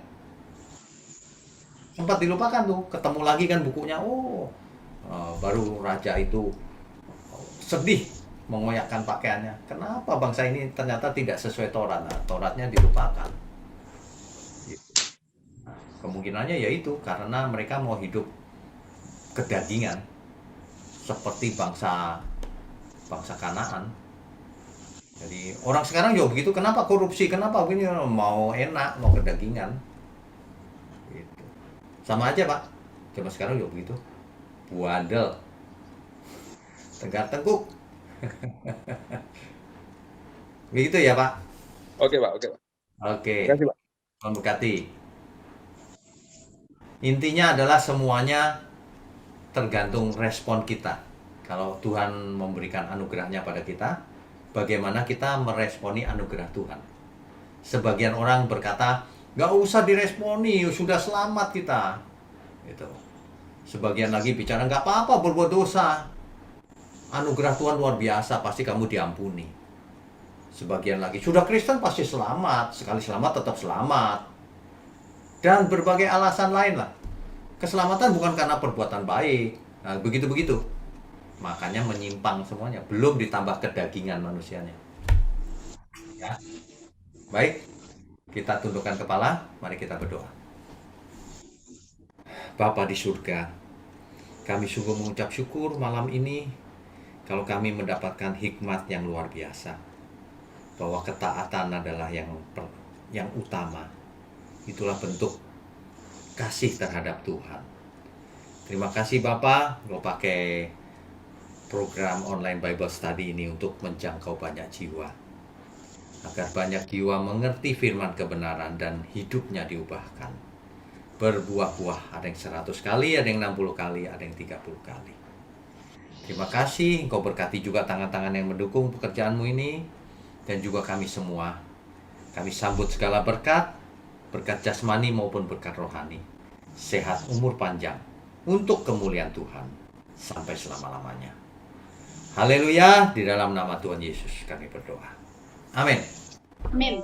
Speaker 1: Sempat dilupakan tuh, ketemu lagi kan bukunya. Baru raja itu sedih mengoyakkan pakaiannya. Kenapa bangsa ini ternyata tidak sesuai Taurat? Nah, Tauratnya dilupakan. Gitu. Nah, kemungkinannya yaitu karena mereka mau hidup kedagingan seperti bangsa Kanaan. Jadi orang sekarang juga begitu. Kenapa korupsi? Kenapa begini? Mau enak, mau kedagingan. Gitu. Sama aja, Pak. Cuma sekarang juga begitu. Buadel. Tegar tengkuk. Begitu ya, Pak?
Speaker 13: Oke, Pak. Oke, Pak.
Speaker 1: Oke.
Speaker 13: Terima kasih, Pak.
Speaker 1: Tuhan berkati. Intinya adalah semuanya tergantung respon kita. Kalau Tuhan memberikan anugerahnya pada kita, bagaimana kita meresponi anugerah Tuhan. Sebagian orang berkata, nggak usah diresponi, sudah selamat kita. Gitu. Sebagian lagi bicara nggak apa-apa berbuat dosa. Anugerah Tuhan luar biasa, pasti kamu diampuni. Sebagian lagi sudah Kristen pasti selamat, sekali selamat tetap selamat. Dan berbagai alasan lain lah. Keselamatan bukan karena perbuatan baik. Nah, begitu-begitu. Makanya menyimpang semuanya, belum ditambah kedagingan manusianya. Ya. Baik, kita tundukkan kepala, mari kita berdoa. Bapa di surga, kami sungguh mengucap syukur malam ini kalau kami mendapatkan hikmat yang luar biasa. Bahwa ketaatan adalah yang utama. Itulah bentuk kasih terhadap Tuhan. Terima kasih Bapak, Kau pakai program online Bible Study ini untuk menjangkau banyak jiwa. Agar banyak jiwa mengerti firman kebenaran dan hidupnya diubahkan. Berbuah-buah, ada yang 100 kali, ada yang 60 kali, ada yang 30 kali. Terima kasih, Engkau berkati juga tangan-tangan yang mendukung pekerjaanmu ini, dan juga kami semua. Kami sambut segala berkat jasmani maupun berkat rohani. Sehat, umur panjang, untuk kemuliaan Tuhan, sampai selama-lamanya. Haleluya, di dalam nama Tuhan Yesus kami berdoa. Amin.
Speaker 3: Amin.